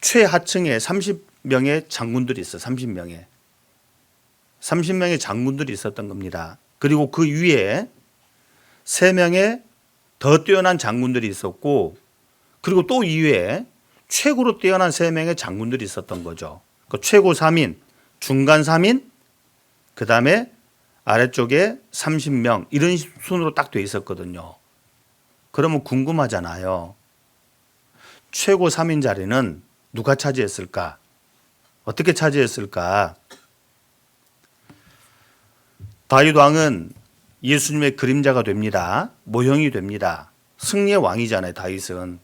[SPEAKER 1] 최하층에 30명의 장군들이 있어요. 30명의 장군들이 있었던 겁니다. 그리고 그 위에 3명의 더 뛰어난 장군들이 있었고, 그리고 또 이외에 최고로 뛰어난 3명의 장군들이 있었던 거죠. 그 최고 3인, 중간 3인, 그 다음에 아래쪽에 30명, 이런 순으로 딱 돼 있었거든요. 그러면 궁금하잖아요. 최고 3인 자리는 누가 차지했을까? 어떻게 차지했을까? 다윗 왕은 예수님의 그림자가 됩니다. 모형이 됩니다. 승리의 왕이잖아요. 다윗은.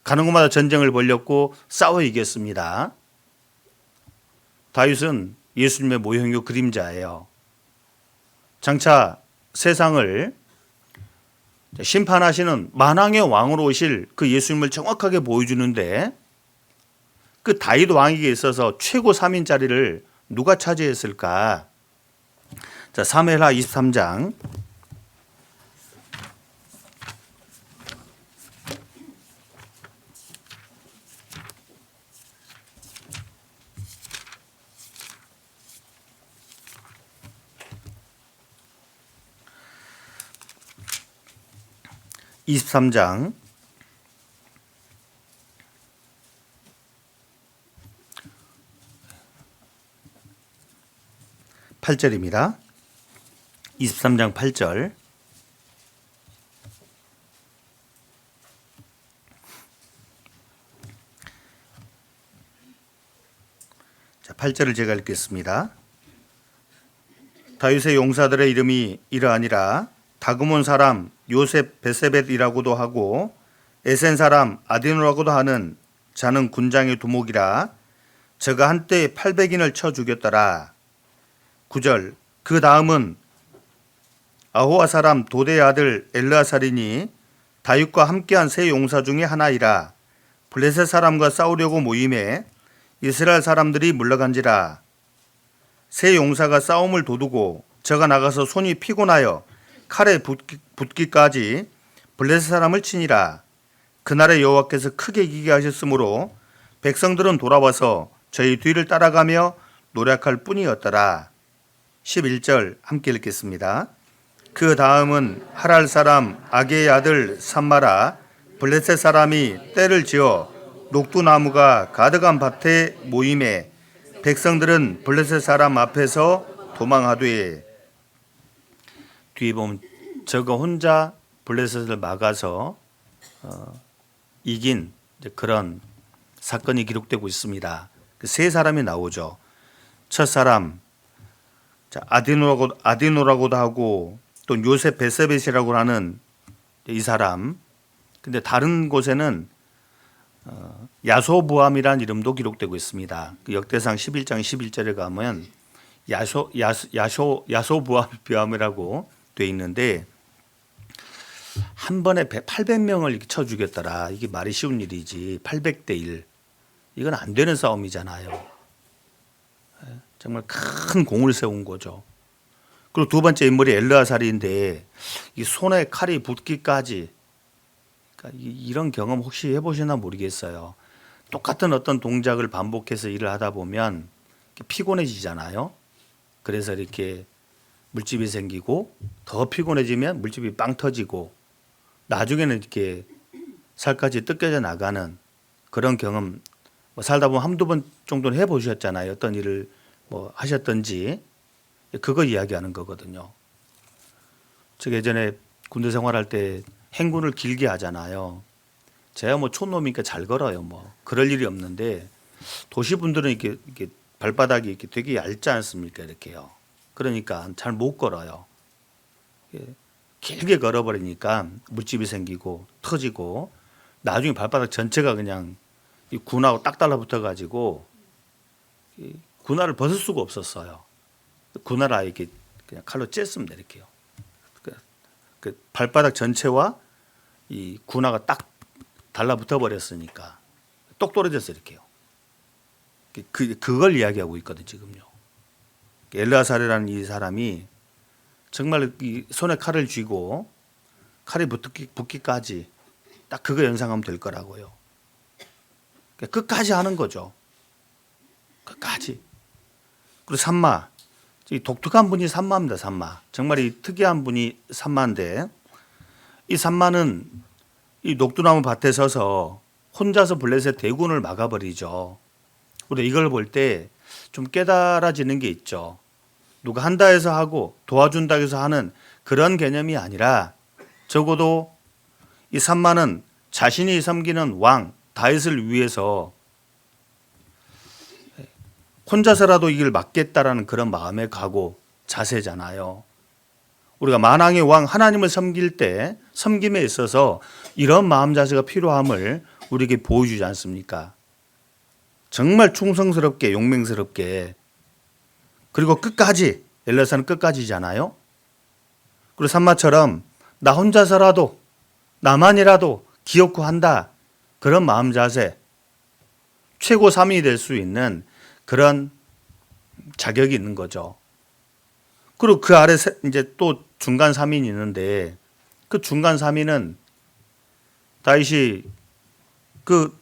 [SPEAKER 1] 가는 곳마다 전쟁을 벌였고 싸워 이겼습니다. 다윗은 예수님의 모형이고 그림자예요. 장차 세상을 심판하시는 만왕의 왕으로 오실 그 예수님을 정확하게 보여주는데, 그 다윗 왕에게 있어서 최고 3인 자리를 누가 차지했을까? 자, 사무엘하 23장 23장 8절입니다. 23장 8절. 자, 8절을 제가 읽겠습니다. 다윗의 용사들의 이름이 이러하니라. 다그몬 사람 요셉 베세벳이라고도 하고 에센 사람 아디노라고도 하는 자는 군장의 두목이라. 저가 한때 800인을 쳐 죽였더라. 9절. 그 다음은 아호와 사람 도대의 아들 엘르아살이니 다윗과 함께한 세 용사 중에 하나이라. 블레셋 사람과 싸우려고 모임에 이스라엘 사람들이 물러간지라. 세 용사가 싸움을 도두고 저가 나가서 손이 피곤하여 칼에 붙기까지 블레셋 사람을 치니라. 그날에 여호와께서 크게 이기게 하셨으므로 백성들은 돌아와서 저희 뒤를 따라가며 노력할 뿐이었더라. 11절 함께 읽겠습니다. 그 다음은 하랄 사람 아게의 아들 삼마라. 블레셋 사람이 떼를 지어 녹두나무가 가득한 밭에 모임에 백성들은 블레셋 사람 앞에서 도망하되. 뒤에 보면 저가 혼자 블레셋을 막아서 이긴 그런 사건이 기록되고 있습니다. 세 사람이 나오죠. 첫 사람 아디노라고도 하고 또 요셉 베세벳이라고 하는 이 사람. 근데 다른 곳에는 야소부암이라는 이름도 기록되고 있습니다. 그 역대상 11장 11절에 가면 야소부암이라고 돼 있는데, 한 번에 800명을 쳐 죽였더라. 이게 말이 쉬운 일이지. 800대 1. 이건 안 되는 싸움이잖아요. 정말 큰 공을 세운 거죠. 그리고 두 번째 인물이 엘르아살인데 이 손에 칼이 붙기까지, 그러니까 이런 경험 혹시 해보시나 모르겠어요. 똑같은 어떤 동작을 반복해서 일을 하다 보면 피곤해지잖아요. 그래서 이렇게 물집이 생기고 더 피곤해지면 물집이 빵 터지고 나중에는 이렇게 살까지 뜯겨져 나가는 그런 경험, 살다 보면 한두 번 정도는 해보셨잖아요. 어떤 일을 하셨던지. 그거 이야기하는 거거든요. 제가 예전에 군대 생활할 때 행군을 길게 하잖아요. 제가 촌놈이니까 잘 걸어요. 그럴 일이 없는데 도시 분들은 이렇게 발바닥이 이렇게 되게 얇지 않습니까? 이렇게요. 그러니까 잘 못 걸어요. 길게 걸어버리니까 물집이 생기고 터지고 나중에 발바닥 전체가 그냥 이 군하고 딱 달라붙어 가지고 군화를 벗을 수가 없었어요. 군화를 아예 이렇게 그냥 칼로 쬐습니다. 이렇게요. 그 발바닥 전체와 이 군화가 딱 달라붙어 버렸으니까 똑 떨어졌어요. 이렇게요. 그걸 이야기하고 있거든 지금요. 엘르아살이라는 이 사람이 정말 이 손에 칼을 쥐고 칼이 붙기까지 딱 그거 연상하면 될 거라고요. 끝까지 하는 거죠. 끝까지. 그리고 산마. 이 독특한 분이 산마입니다. 산마. 정말 이 특이한 분이 산마인데 이 산마는 이 녹두나무 밭에 서서 혼자서 블레셋 대군을 막아버리죠. 우리가 이걸 볼 때 좀 깨달아지는 게 있죠. 누가 한다 해서 하고 도와준다 해서 하는 그런 개념이 아니라 적어도 이 산마는 자신이 섬기는 왕 다윗을 위해서 혼자서라도 이걸 막겠다라는 그런 마음의 각오 자세잖아요. 우리가 만왕의 왕 하나님을 섬길 때 섬김에 있어서 이런 마음 자세가 필요함을 우리에게 보여주지 않습니까? 정말 충성스럽게 용맹스럽게 그리고 끝까지 엘르아살은 끝까지잖아요. 그리고 산마처럼 나 혼자서라도 나만이라도 기어코 한다 그런 마음 자세 최고 3인이 될 수 있는 그런 자격이 있는 거죠. 그리고 그 아래 이제 또 중간 3인이 있는데 그 중간 3인은 다윗이 그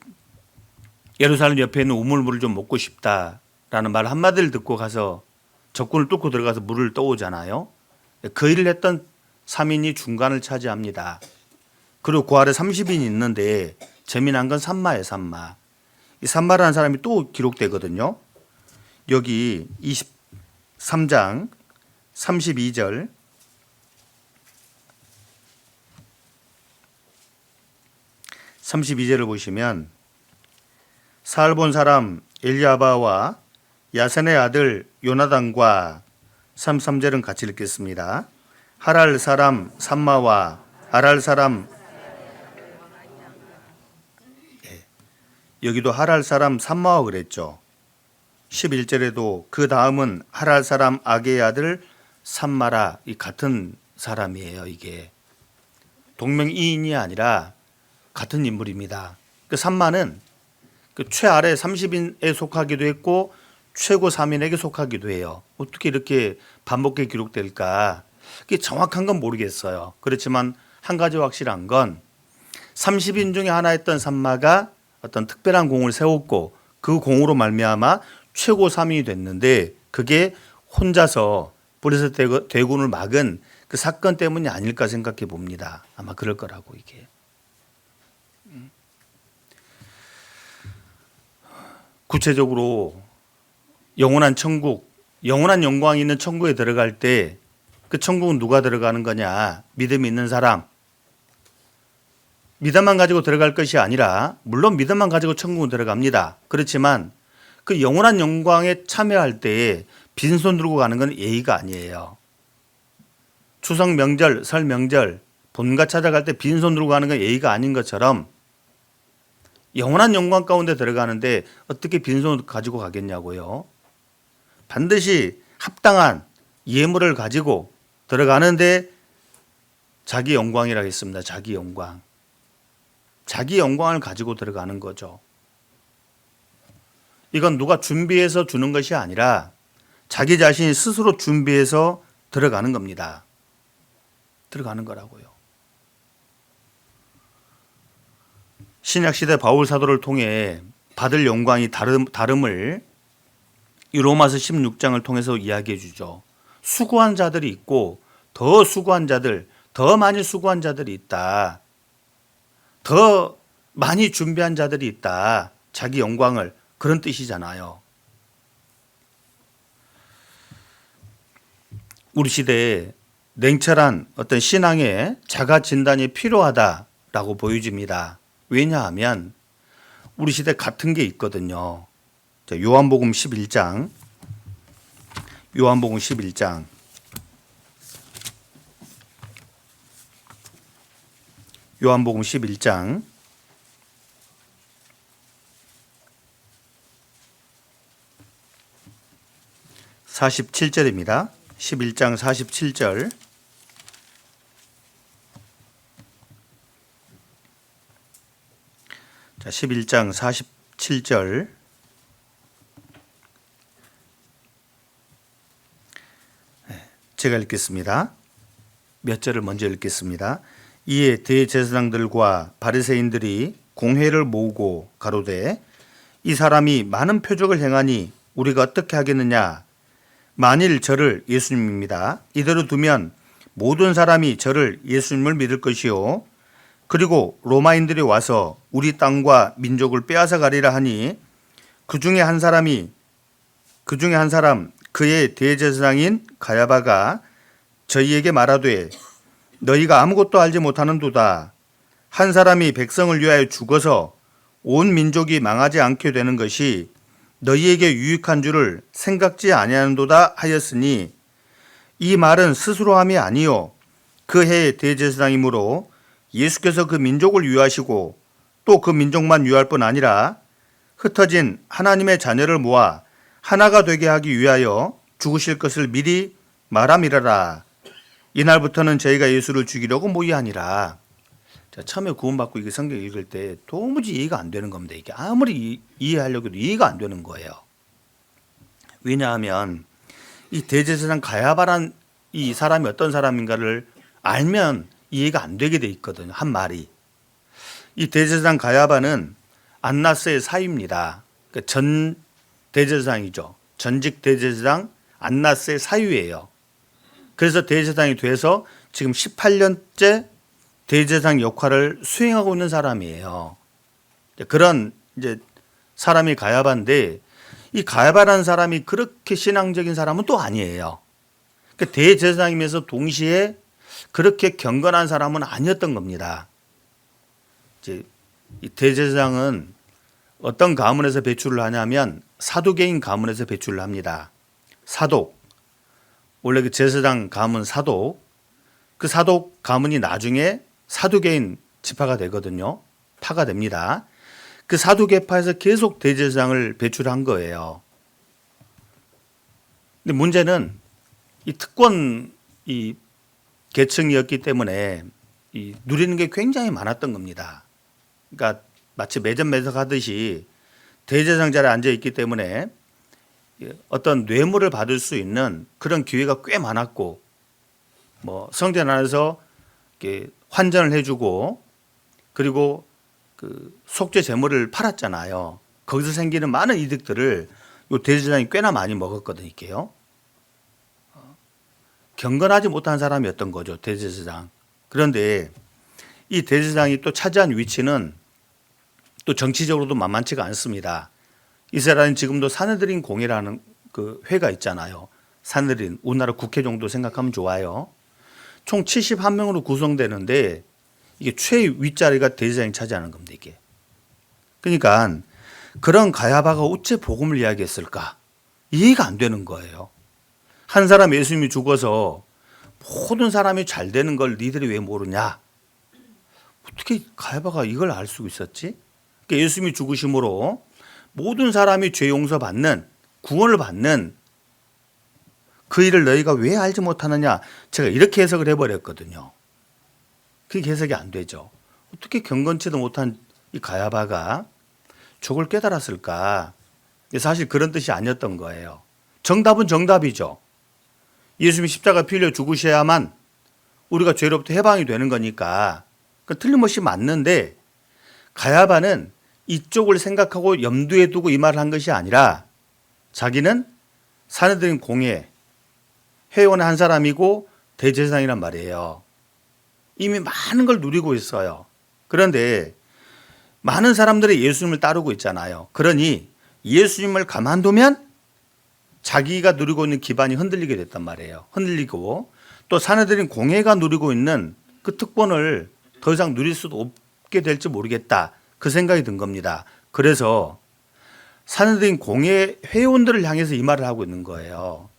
[SPEAKER 1] 예루살렘 옆에 있는 우물물을 좀 먹고 싶다라는 말 한마디를 듣고 가서 적군을 뚫고 들어가서 물을 떠오잖아요. 그 일을 했던 3인이 중간을 차지합니다. 그리고 그 아래 30인이 있는데 재미난 건 산마예요. 산마. 이 산마라는 사람이 또 기록되거든요. 여기 23장 32절 (32절을) 보시면 사흘 본 사람 엘리아바와 야센의 아들 요나단과 33절은 같이 읽겠습니다. 하랄 사람 산마와 아랄 사람 여기도 하랄 사람 산마와 그랬죠. 11절에도 그 다음은 하랄 사람 아게의 아들 산마라 이 같은 사람이에요. 이게 동명이인이 아니라 같은 인물입니다. 그 산마는 그 최아래 30인에 속하기도 했고 최고 3인에게 속하기도 해요. 어떻게 이렇게 반복해 기록될까? 그게 정확한 건 모르겠어요. 그렇지만 한 가지 확실한 건 30인 중에 하나였던 산마가 어떤 특별한 공을 세웠고 그 공으로 말미암아 최고 3인이 됐는데 그게 혼자서 블레셋 대군을 막은 그 사건 때문이 아닐까 생각해 봅니다. 아마 그럴 거라고 이게. 구체적으로 영원한 천국, 영원한 영광이 있는 천국에 들어갈 때 그 천국은 누가 들어가는 거냐? 믿음이 있는 사람. 믿음만 가지고 들어갈 것이 아니라 물론 믿음만 가지고 천국은 들어갑니다. 그렇지만 그 영원한 영광에 참여할 때에 빈손 들고 가는 건 예의가 아니에요. 추석 명절, 설 명절 본가 찾아갈 때 빈손 들고 가는 건 예의가 아닌 것처럼 영원한 영광 가운데 들어가는데 어떻게 빈손 가지고 가겠냐고요. 반드시 합당한 예물을 가지고 들어가는데 자기 영광이라고 했습니다. 자기 영광. 자기 영광을 가지고 들어가는 거죠. 이건 누가 준비해서 주는 것이 아니라 자기 자신이 스스로 준비해서 들어가는 겁니다. 들어가는 거라고요. 신약시대 바울 사도를 통해 받을 영광이 다름을 이 로마서 16장을 통해서 이야기해 주죠. 수고한 자들이 있고 더 수고한 자들, 더 많이 수고한 자들이 있다. 더 많이 준비한 자들이 있다. 자기 영광을 그런 뜻이잖아요. 우리 시대에 냉철한 어떤 신앙의 자가 진단이 필요하다라고 보여집니다. 왜냐하면 우리 시대 같은 게 있거든요. 요한복음 11장 요한복음 11장 요한복음 11장 47절입니다. 11장 47절. 자, 11장 47절. 제가 읽겠습니다. 몇 절을 먼저 읽겠습니다. 이에 대제사장들과 바리새인들이 공회를 모으고 가로되 이 사람이 많은 표적을 행하니 우리가 어떻게 하겠느냐. 만일 저를 예수님입니다. 이대로 두면 모든 사람이 저를 예수님을 믿을 것이요. 그리고 로마인들이 와서 우리 땅과 민족을 빼앗아 가리라 하니 그 중에 한 사람 그의 대제사장인 가야바가 저희에게 말하되 너희가 아무것도 알지 못하는도다. 한 사람이 백성을 위하여 죽어서 온 민족이 망하지 않게 되는 것이 너희에게 유익한 줄을 생각지 아니하는도다 하였으니 이 말은 스스로 함이 아니요 그 해의 대제사장이므로 예수께서 그 민족을 위하시고 또 그 민족만 위할 뿐 아니라 흩어진 하나님의 자녀를 모아 하나가 되게 하기 위하여 죽으실 것을 미리 말함이라라. 이날부터는 저희가 예수를 죽이려고 모의하니라. 자, 처음에 구원받고 이게 성경 읽을 때 도무지 이해가 안 되는 겁니다. 이게 아무리 이해하려고 해도 이해가 안 되는 거예요. 왜냐하면 이 대제사장 가야바란 이 사람이 어떤 사람인가를 알면 이해가 안 되게 돼 있거든요. 한 말이. 이 대제사장 가야바는 안나스의 사위입니다. 그러니까 전 대제사장이죠. 전직 대제사장 안나스의 사위예요. 그래서 대제사장이 돼서 지금 18년째 대제사장 역할을 수행하고 있는 사람이에요. 그런 이제 사람이 가야바인데 이 가야바라는 사람이 그렇게 신앙적인 사람은 또 아니에요. 그러니까 대제사장이면서 동시에 그렇게 경건한 사람은 아니었던 겁니다. 이제 이 대제사장은 어떤 가문에서 배출을 하냐면 사두개인 가문에서 배출을 합니다. 사독, 원래 그 제사장 가문 사독, 그 사독 가문이 나중에 사두개인 지파가 되거든요. 파가 됩니다. 그 사두개파에서 계속 대제사장을 배출한 거예요. 근데 문제는 이 특권 이 계층이었기 때문에 이 누리는 게 굉장히 많았던 겁니다. 그러니까 마치 매점매석하듯이 대제사장 자리에 앉아 있기 때문에 어떤 뇌물을 받을 수 있는 그런 기회가 꽤 많았고, 뭐 성전 안에서 이렇게 환전을 해주고, 그리고 그 속죄 제물을 팔았잖아요. 거기서 생기는 많은 이득들을 이 대제사장이 꽤나 많이 먹었거든요. 이게요. 경건하지 못한 사람이었던 거죠, 대제사장. 그런데 이 대제사장이 또 차지한 위치는 또 정치적으로도 만만치가 않습니다. 이스라엘은 지금도 사느드린 공회라는 그 회가 있잖아요. 사느드린, 우리나라 국회 정도 생각하면 좋아요. 총 71명으로 구성되는데 이게 최윗자리가 대제사장이 차지하는 겁니다. 이게. 그러니까 그런 가야바가 어째 복음을 이야기했을까? 이해가 안 되는 거예요. 한 사람 예수님이 죽어서 모든 사람이 잘 되는 걸 니들이 왜 모르냐? 어떻게 가야바가 이걸 알 수 있었지? 그러니까 예수님이 죽으심으로 모든 사람이 죄 용서받는, 구원을 받는 그 일을 너희가 왜 알지 못하느냐? 제가 이렇게 해석을 해버렸거든요. 그게 해석이 안 되죠. 어떻게 경건치도 못한 이 가야바가 저걸 깨달았을까? 사실 그런 뜻이 아니었던 거예요. 정답은 정답이죠. 예수님이 십자가 피 흘려 죽으셔야만 우리가 죄로부터 해방이 되는 거니까 틀림없이 맞는데, 가야바는 이쪽을 생각하고 염두에 두고 이 말을 한 것이 아니라 자기는 사느드린 공회 회원 한 사람이고 대제사장이란 말이에요. 이미 많은 걸 누리고 있어요. 그런데 많은 사람들이 예수님을 따르고 있잖아요. 그러니 예수님을 가만두면 자기가 누리고 있는 기반이 흔들리게 됐단 말이에요. 흔들리고 또 사느드린 공회가 누리고 있는 그 특권을 더 이상 누릴 수도 없게 될지 모르겠다. 그 생각이 든 겁니다. 그래서 사느드린 공회 회원들을 향해서 이 말을 하고 있는 거예요.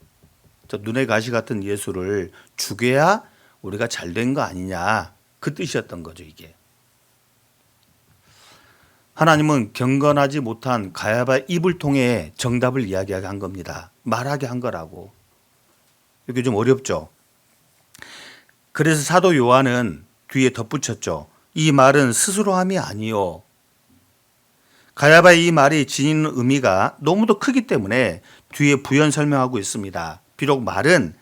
[SPEAKER 1] 저 눈의 가시 같은 예수를 죽여야 우리가 잘된 거 아니냐. 그 뜻이었던 거죠, 이게. 하나님은 경건하지 못한 가야바의 입을 통해 정답을 이야기하게 한 겁니다. 말하게 한 거라고. 이게 좀 어렵죠. 그래서 사도 요한은 뒤에 덧붙였죠. 이 말은 스스로 함이 아니요. 가야바의 이 말이 지니는 의미가 너무도 크기 때문에 뒤에 부연 설명하고 있습니다. 비록 말은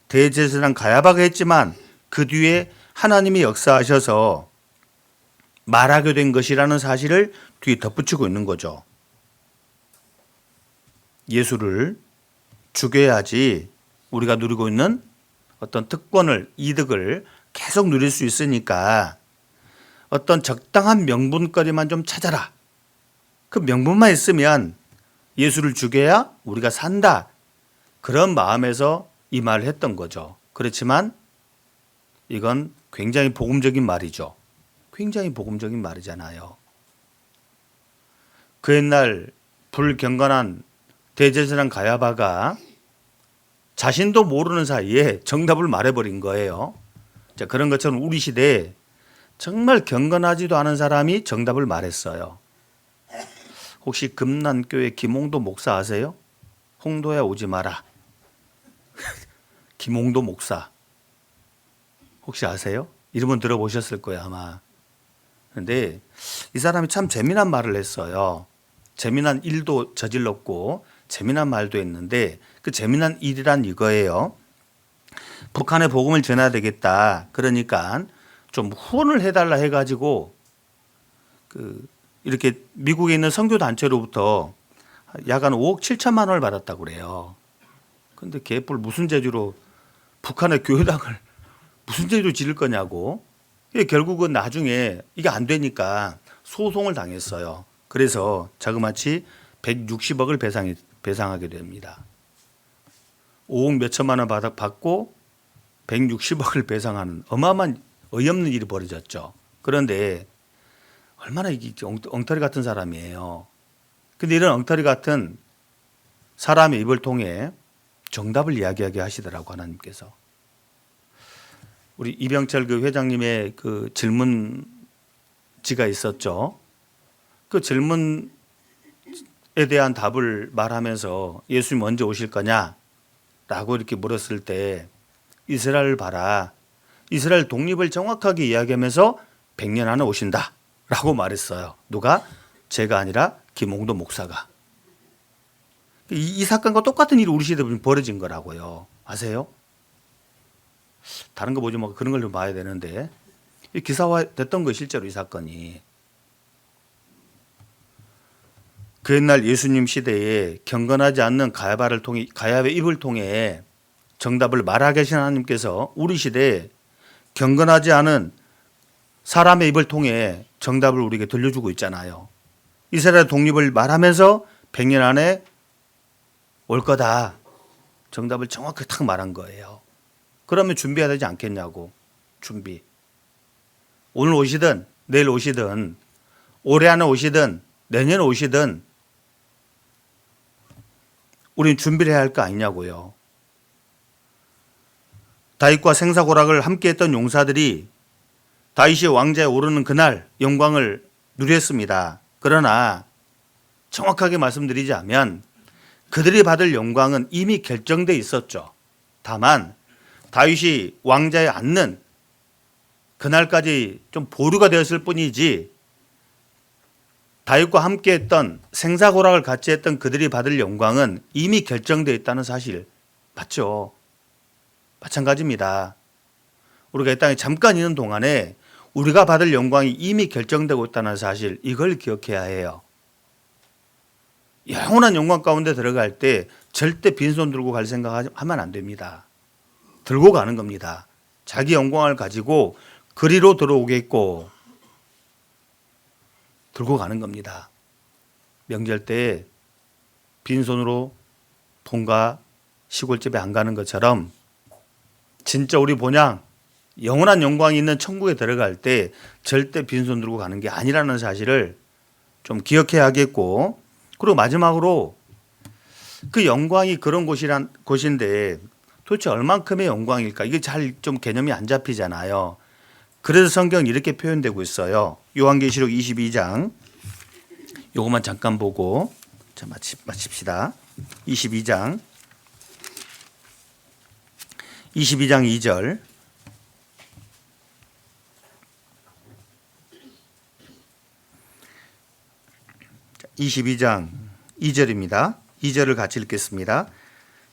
[SPEAKER 1] 대제사장 가야바가 했지만 그 뒤에 하나님이 역사하셔서 말하게 된 것이라는 사실을 뒤에 덧붙이고 있는 거죠. 예수를 죽여야지 우리가 누리고 있는 어떤 특권을, 이득을 계속 누릴 수 있으니까 어떤 적당한 명분거리만 좀 찾아라. 그 명분만 있으면 예수를 죽여야 우리가 산다. 그런 마음에서 이 말을 했던 거죠. 그렇지만 이건 굉장히 복음적인 말이죠. 굉장히 복음적인 말이잖아요. 그 옛날 불경건한 대제사장 가야바가 자신도 모르는 사이에 정답을 말해버린 거예요. 자, 그런 것처럼 우리 시대에 정말 경건하지도 않은 사람이 정답을 말했어요. 혹시 금난교회 김홍도 목사 아세요? 홍도야 오지 마라. 김홍도 목사. 혹시 아세요? 이름은 들어보셨을 거예요, 아마. 그런데 이 사람이 참 재미난 말을 했어요. 재미난 일도 저질렀고 재미난 말도 했는데 그 재미난 일이란 이거예요. 북한에 복음을 전해야 되겠다. 그러니까 좀 후원을 해달라 해가지고 이렇게 미국에 있는 선교 단체로부터 약 한 5억 7천만 원을 받았다고 그래요. 근데 개뿔 무슨 재주로 북한의 교회당을 무슨 재주로 지을 거냐고. 결국은 나중에 이게 안 되니까 소송을 당했어요. 그래서 자그마치 160억을 배상하게 됩니다. 5억 몇 천만 원 받고 160억을 배상하는 어마어마한 어이없는 일이 벌어졌죠. 그런데 얼마나 이게 엉터리 같은 사람이에요. 근데 이런 엉터리 같은 사람의 입을 통해 정답을 이야기하게 하시더라고, 하나님께서. 우리 이병철 그 회장님의 그 질문지가 있었죠. 그 질문에 대한 답을 말하면서 예수님 언제 오실 거냐라고 이렇게 물었을 때 이스라엘을 봐라. 이스라엘 독립을 정확하게 이야기하면서 100년 안에 오신다 라고 말했어요. 누가? 제가 아니라 김홍도 목사가. 이 사건과 똑같은 일이 우리 시대에 벌어진 거라고요. 아세요? 다른 거 보지 말고 그런 걸 좀 봐야 되는데 기사화 됐던 거 실제로 이 사건이. 그 옛날 예수님 시대에 경건하지 않는 가야바의 입을 통해 정답을 말하게 하신 하나님께서 우리 시대에 경건하지 않은 사람의 입을 통해 정답을 우리에게 들려주고 있잖아요. 이스라엘 독립을 말하면서 100년 안에 올 거다. 정답을 정확하게 딱 말한 거예요. 그러면 준비해야 되지 않겠냐고. 준비. 오늘 오시든 내일 오시든 올해 안에 오시든 내년에 오시든 우리는 준비를 해야 할 거 아니냐고요. 다윗과 생사고락을 함께했던 용사들이 다윗이 왕좌에 오르는 그날 영광을 누렸습니다. 그러나 정확하게 말씀드리자면 그들이 받을 영광은 이미 결정돼 있었죠. 다만 다윗이 왕좌에 앉는 그날까지 좀 보류가 되었을 뿐이지 다윗과 함께했던 생사고락을 같이 했던 그들이 받을 영광은 이미 결정되어 있다는 사실 맞죠? 마찬가지입니다. 우리가 이 땅에 잠깐 있는 동안에 우리가 받을 영광이 이미 결정되고 있다는 사실, 이걸 기억해야 해요. 영원한 영광 가운데 들어갈 때 절대 빈손 들고 갈 생각하면 안 됩니다. 들고 가는 겁니다. 자기 영광을 가지고 그리로 들어오겠고 들고 가는 겁니다. 명절 때 빈손으로 본가 시골집에 안 가는 것처럼 진짜 우리 본향 영원한 영광이 있는 천국에 들어갈 때 절대 빈손 들고 가는 게 아니라는 사실을 좀 기억해야 하겠고, 그리고 마지막으로 그 영광이 그런 곳인데 도대체 얼만큼의 영광일까? 이게 잘 좀 개념이 안 잡히잖아요. 그래서 성경이 이렇게 표현되고 있어요. 요한계시록 22장 요것만 잠깐 보고 자 마칩시다. 22장 22장 2절. 22장 2절입니다. 2절을 같이 읽겠습니다.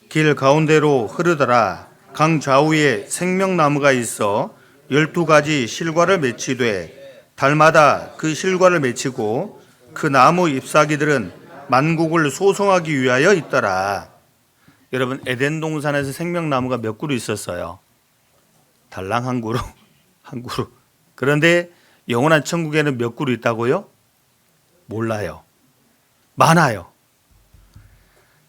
[SPEAKER 1] 길 가운데로 흐르더라. 강 좌우에 생명나무가 있어 12가지 실과를 맺히되 달마다 그 실과를 맺히고 그 나무 잎사귀들은 만국을 소송하기 위하여 있더라. 여러분, 에덴 동산에서 생명나무가 몇 그루 있었어요? 달랑 한 그루. 한 그루. 그런데 영원한 천국에는 몇 그루 있다고요? 몰라요. 많아요.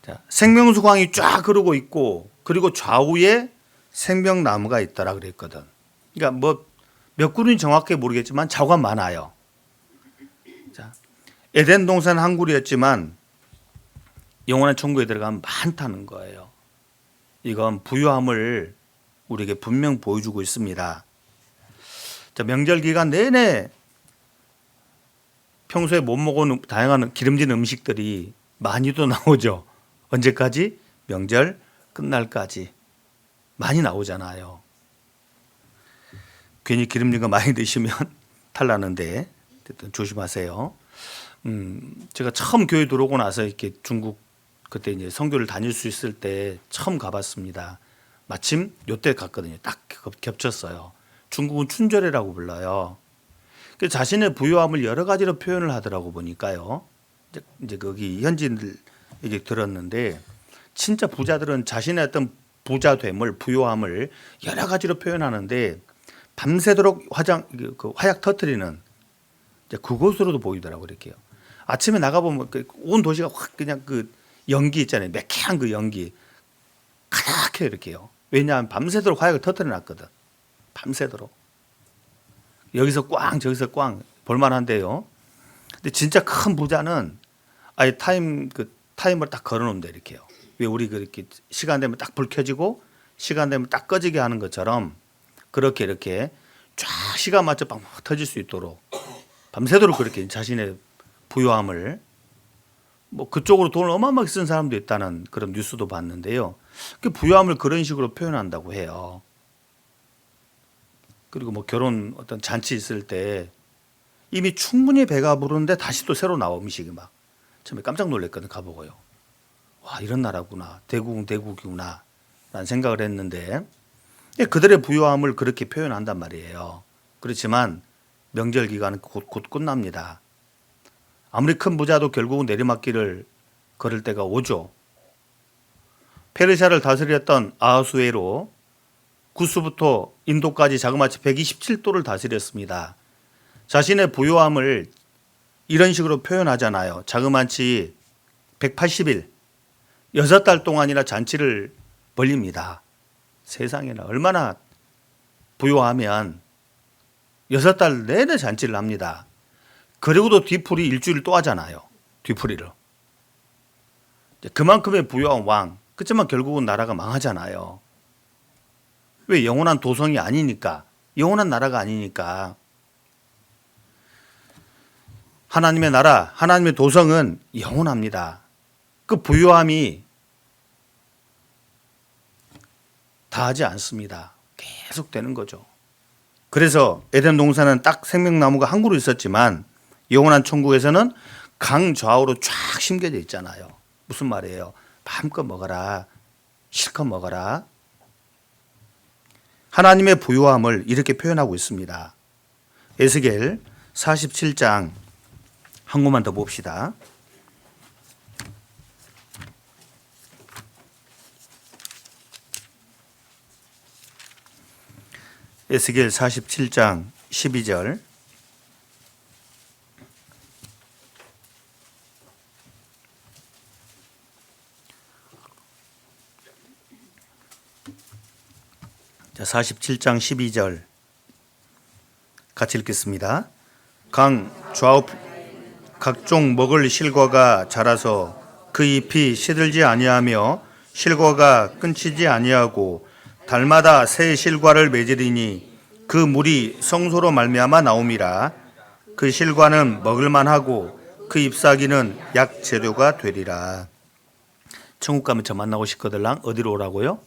[SPEAKER 1] 자, 생명수광이 쫙 흐르고 있고, 그리고 좌우에 생명나무가 있더라 그랬거든. 그러니까 뭐 몇 그루는 정확하게 모르겠지만 좌우가 많아요. 자, 에덴 동산 한 그루였지만 영원한 천국에 들어가면 많다는 거예요. 이건 부유함을 우리에게 분명 보여주고 있습니다. 자, 명절 기간 내내 평소에 못 먹은 다양한 기름진 음식들이 많이도 나오죠. 언제까지? 명절 끝날까지 많이 나오잖아요. 괜히 기름진 거 많이 드시면 탈나는데 조심하세요. 제가 처음 교회 들어오고 나서 이렇게 중국 그때 이제 선교를 다닐 수 있을 때 처음 가봤습니다. 마침 요때 갔거든요. 딱 겹쳤어요. 중국은 춘절이라고 불러요. 자신의 부유함을 여러 가지로 표현을 하더라고 보니까요. 이제 거기 현지인들 얘기 들었는데 진짜 부자들은 자신의 어떤 부자됨을 부유함을 여러 가지로 표현하는데 밤새도록 화약 터트리는 그곳으로도 보이더라고 이렇게요. 아침에 나가 보면 온 도시가 확 그냥 그 연기 있잖아요. 매캐한 그 연기 가득해 이렇게요. 왜냐하면 밤새도록 화약을 터트려 놨거든. 밤새도록. 여기서 꽝 저기서 꽝 볼만한데요. 근데 진짜 큰 부자는 아예 타임을 딱 걸어놓는다 이렇게요. 왜 우리 그렇게 시간 되면 딱 불 켜지고 시간 되면 딱 꺼지게 하는 것처럼 그렇게 이렇게 쫙 시간 맞춰 막 터질 수 있도록 밤새도록 그렇게 자신의 부유함을 뭐 그쪽으로 돈을 어마어마하게 쓴 사람도 있다는 그런 뉴스도 봤는데요. 그 부유함을 그런 식으로 표현한다고 해요. 그리고 뭐 결혼 어떤 잔치 있을 때 이미 충분히 배가 부르는데 다시 또 새로 나와 음식이 막 처음에 깜짝 놀랐거든 가보고요. 와 이런 나라구나 대국이구나 라는 생각을 했는데 그들의 부유함을 그렇게 표현한단 말이에요. 그렇지만 명절 기간은 곧 끝납니다. 아무리 큰 부자도 결국은 내리막길을 걸을 때가 오죠. 페르시아를 다스렸던 아하수에로 구스부터 인도까지 자그마치 127도를 다스렸습니다. 자신의 부유함을 이런 식으로 표현하잖아요. 자그마치 180일, 6달 동안이나 잔치를 벌립니다. 세상에나 얼마나 부유하면 6달 내내 잔치를 합니다. 그리고도 뒤풀이 일주일 또 하잖아요. 뒤풀이를. 그만큼의 부유한 왕. 그렇지만 결국은 나라가 망하잖아요. 왜? 영원한 도성이 아니니까. 영원한 나라가 아니니까. 하나님의 나라, 하나님의 도성은 영원합니다. 그 부유함이 다하지 않습니다. 계속 되는 거죠. 그래서 에덴 동산은 딱 생명나무가 한 그루 있었지만 영원한 천국에서는 강 좌우로 쫙 심겨져 있잖아요. 무슨 말이에요? 마음껏 먹어라. 실컷 먹어라. 하나님의 부유함을 이렇게 표현하고 있습니다. 에스겔 47장 한 곳만 더 봅시다. 에스겔 47장 12절. 자, 47장 12절 같이 읽겠습니다. 강 좌우 각종 먹을 실과가 자라서 그 잎이 시들지 아니하며 실과가 끊치지 아니하고 달마다 새 실과를 맺으리니 그 물이 성소로 말미암아 나옴이라. 그 실과는 먹을만하고 그 잎사귀는 약 재료가 되리라. 천국 가면 저 만나고 싶거들랑 어디로 오라고요?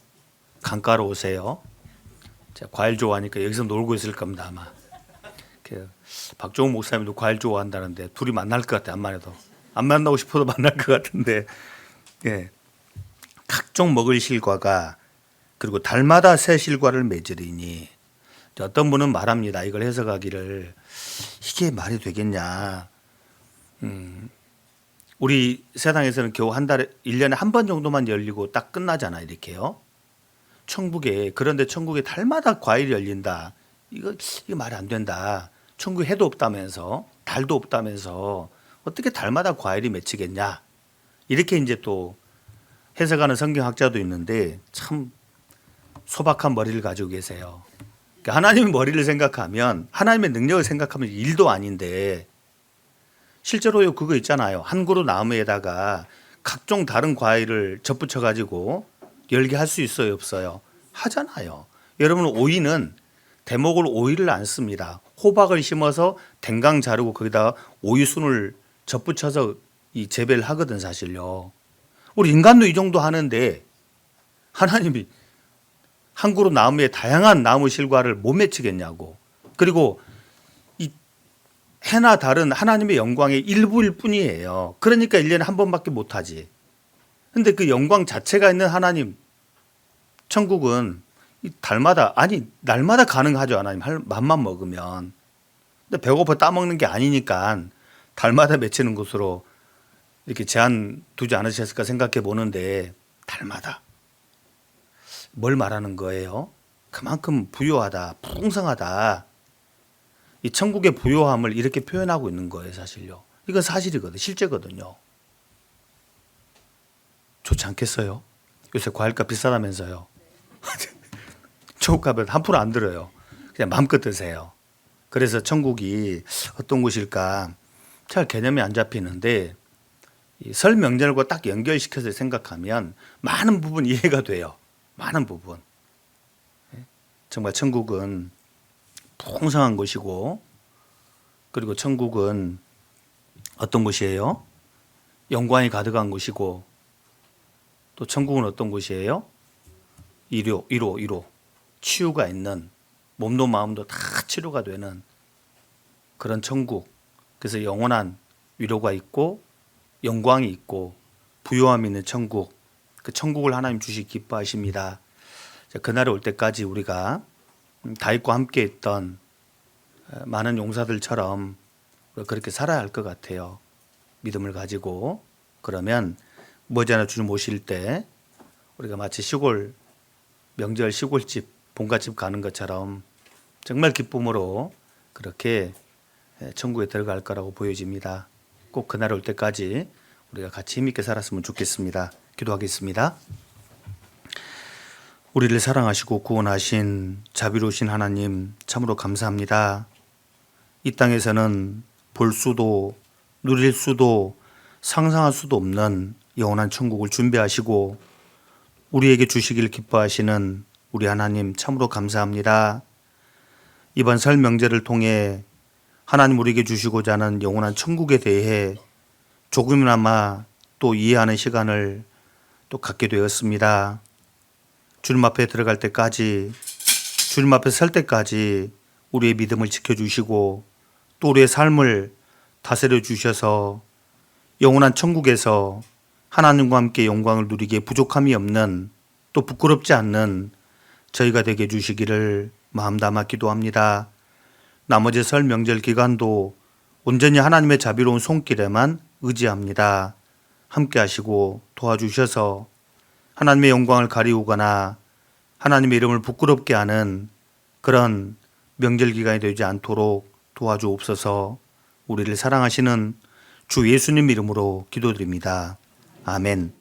[SPEAKER 1] 강가로 오세요. 제가 과일 좋아하니까 여기서 놀고 있을 겁니다 아마. 박종훈 목사님도 과일 좋아한다는데 둘이 만날 것 같아. 안만 해도 안 만나고 싶어도 만날 것 같은데. 예. 각종 먹을 실과가 그리고 달마다 새 실과를 맺으리니. 어떤 분은 말합니다. 이걸 해석하기를 이게 말이 되겠냐. 우리 세상에서는 겨우 한 달에 1년에 한 번 정도만 열리고 딱 끝나잖아 이렇게요. 천국에 그런데 천국에 달마다 과일이 열린다. 이거 말이 안 된다. 천국에 해도 없다면서 달도 없다면서 어떻게 달마다 과일이 맺히겠냐. 이렇게 이제 또 해석하는 성경학자도 있는데 참 소박한 머리를 가지고 계세요. 그러니까 하나님의 머리를 생각하면 하나님의 능력을 생각하면 일도 아닌데 실제로 그거 있잖아요. 한 그루 나무에다가 각종 다른 과일을 접붙여 가지고 열게 할 수 있어요 없어요? 하잖아요. 여러분 오이는 대목으로 오이를 안 씁니다. 호박을 심어서 댕강 자르고 거기다 오이순을 접붙여서 이 재배를 하거든 사실요. 우리 인간도 이 정도 하는데 하나님이 한 그루 나무에 다양한 나무 실과를 못 맺히겠냐고. 그리고 이 해나 달은 하나님의 영광의 일부일 뿐이에요. 그러니까 1년에 한 번밖에 못 하지. 근데 그 영광 자체가 있는 하나님 천국은 달마다 아니 날마다 가능하죠. 하나님 맘만 먹으면. 근데 배고파 따먹는 게 아니니까 달마다 맺히는 곳으로 이렇게 제한 두지 않으셨을까 생각해 보는데 달마다 뭘 말하는 거예요? 그만큼 부유하다, 풍성하다. 이 천국의 부유함을 이렇게 표현하고 있는 거예요, 사실요. 이건 사실이거든, 실제거든요. 좋지 않겠어요? 요새 과일값 비싸다면서요. 천국값은 한 푼 안 들어요. 그냥 마음껏 드세요. 그래서 천국이 어떤 곳일까 잘 개념이 안 잡히는데 이 설 명절과 딱 연결시켜서 생각하면 많은 부분 이해가 돼요. 많은 부분. 정말 천국은 풍성한 곳이고 그리고 천국은 어떤 곳이에요? 영광이 가득한 곳이고 또 천국은 어떤 곳이에요? 위로. 치유가 있는 몸도 마음도 다 치료가 되는 그런 천국. 그래서 영원한 위로가 있고 영광이 있고 부요함이 있는 천국. 그 천국을 하나님 주시기 기뻐하십니다. 그날이 올 때까지 우리가 다윗과 함께 있던 많은 용사들처럼 그렇게 살아야 할 것 같아요. 믿음을 가지고. 그러면 머지않아 주님 오실 때 우리가 마치 시골 명절 시골집 본가집 가는 것처럼 정말 기쁨으로 그렇게 천국에 들어갈 거라고 보여집니다. 꼭 그날 올 때까지 우리가 같이 힘있게 살았으면 좋겠습니다. 기도하겠습니다. 우리를 사랑하시고 구원하신 자비로우신 하나님 참으로 감사합니다. 이 땅에서는 볼 수도 누릴 수도 상상할 수도 없는 영원한 천국을 준비하시고 우리에게 주시길 기뻐하시는 우리 하나님 참으로 감사합니다. 이번 설 명절을 통해 하나님 우리에게 주시고자 하는 영원한 천국에 대해 조금이나마 또 이해하는 시간을 또 갖게 되었습니다. 주님 앞에 들어갈 때까지 주님 앞에 설 때까지 우리의 믿음을 지켜주시고 또 우리의 삶을 다스려 주셔서 영원한 천국에서 하나님과 함께 영광을 누리기에 부족함이 없는 또 부끄럽지 않는 저희가 되게 해주시기를 마음 담아 기도합니다. 나머지 설 명절 기간도 온전히 하나님의 자비로운 손길에만 의지합니다. 함께 하시고 도와주셔서 하나님의 영광을 가리우거나 하나님의 이름을 부끄럽게 하는 그런 명절 기간이 되지 않도록 도와주옵소서. 우리를 사랑하시는 주 예수님 이름으로 기도드립니다. 아멘.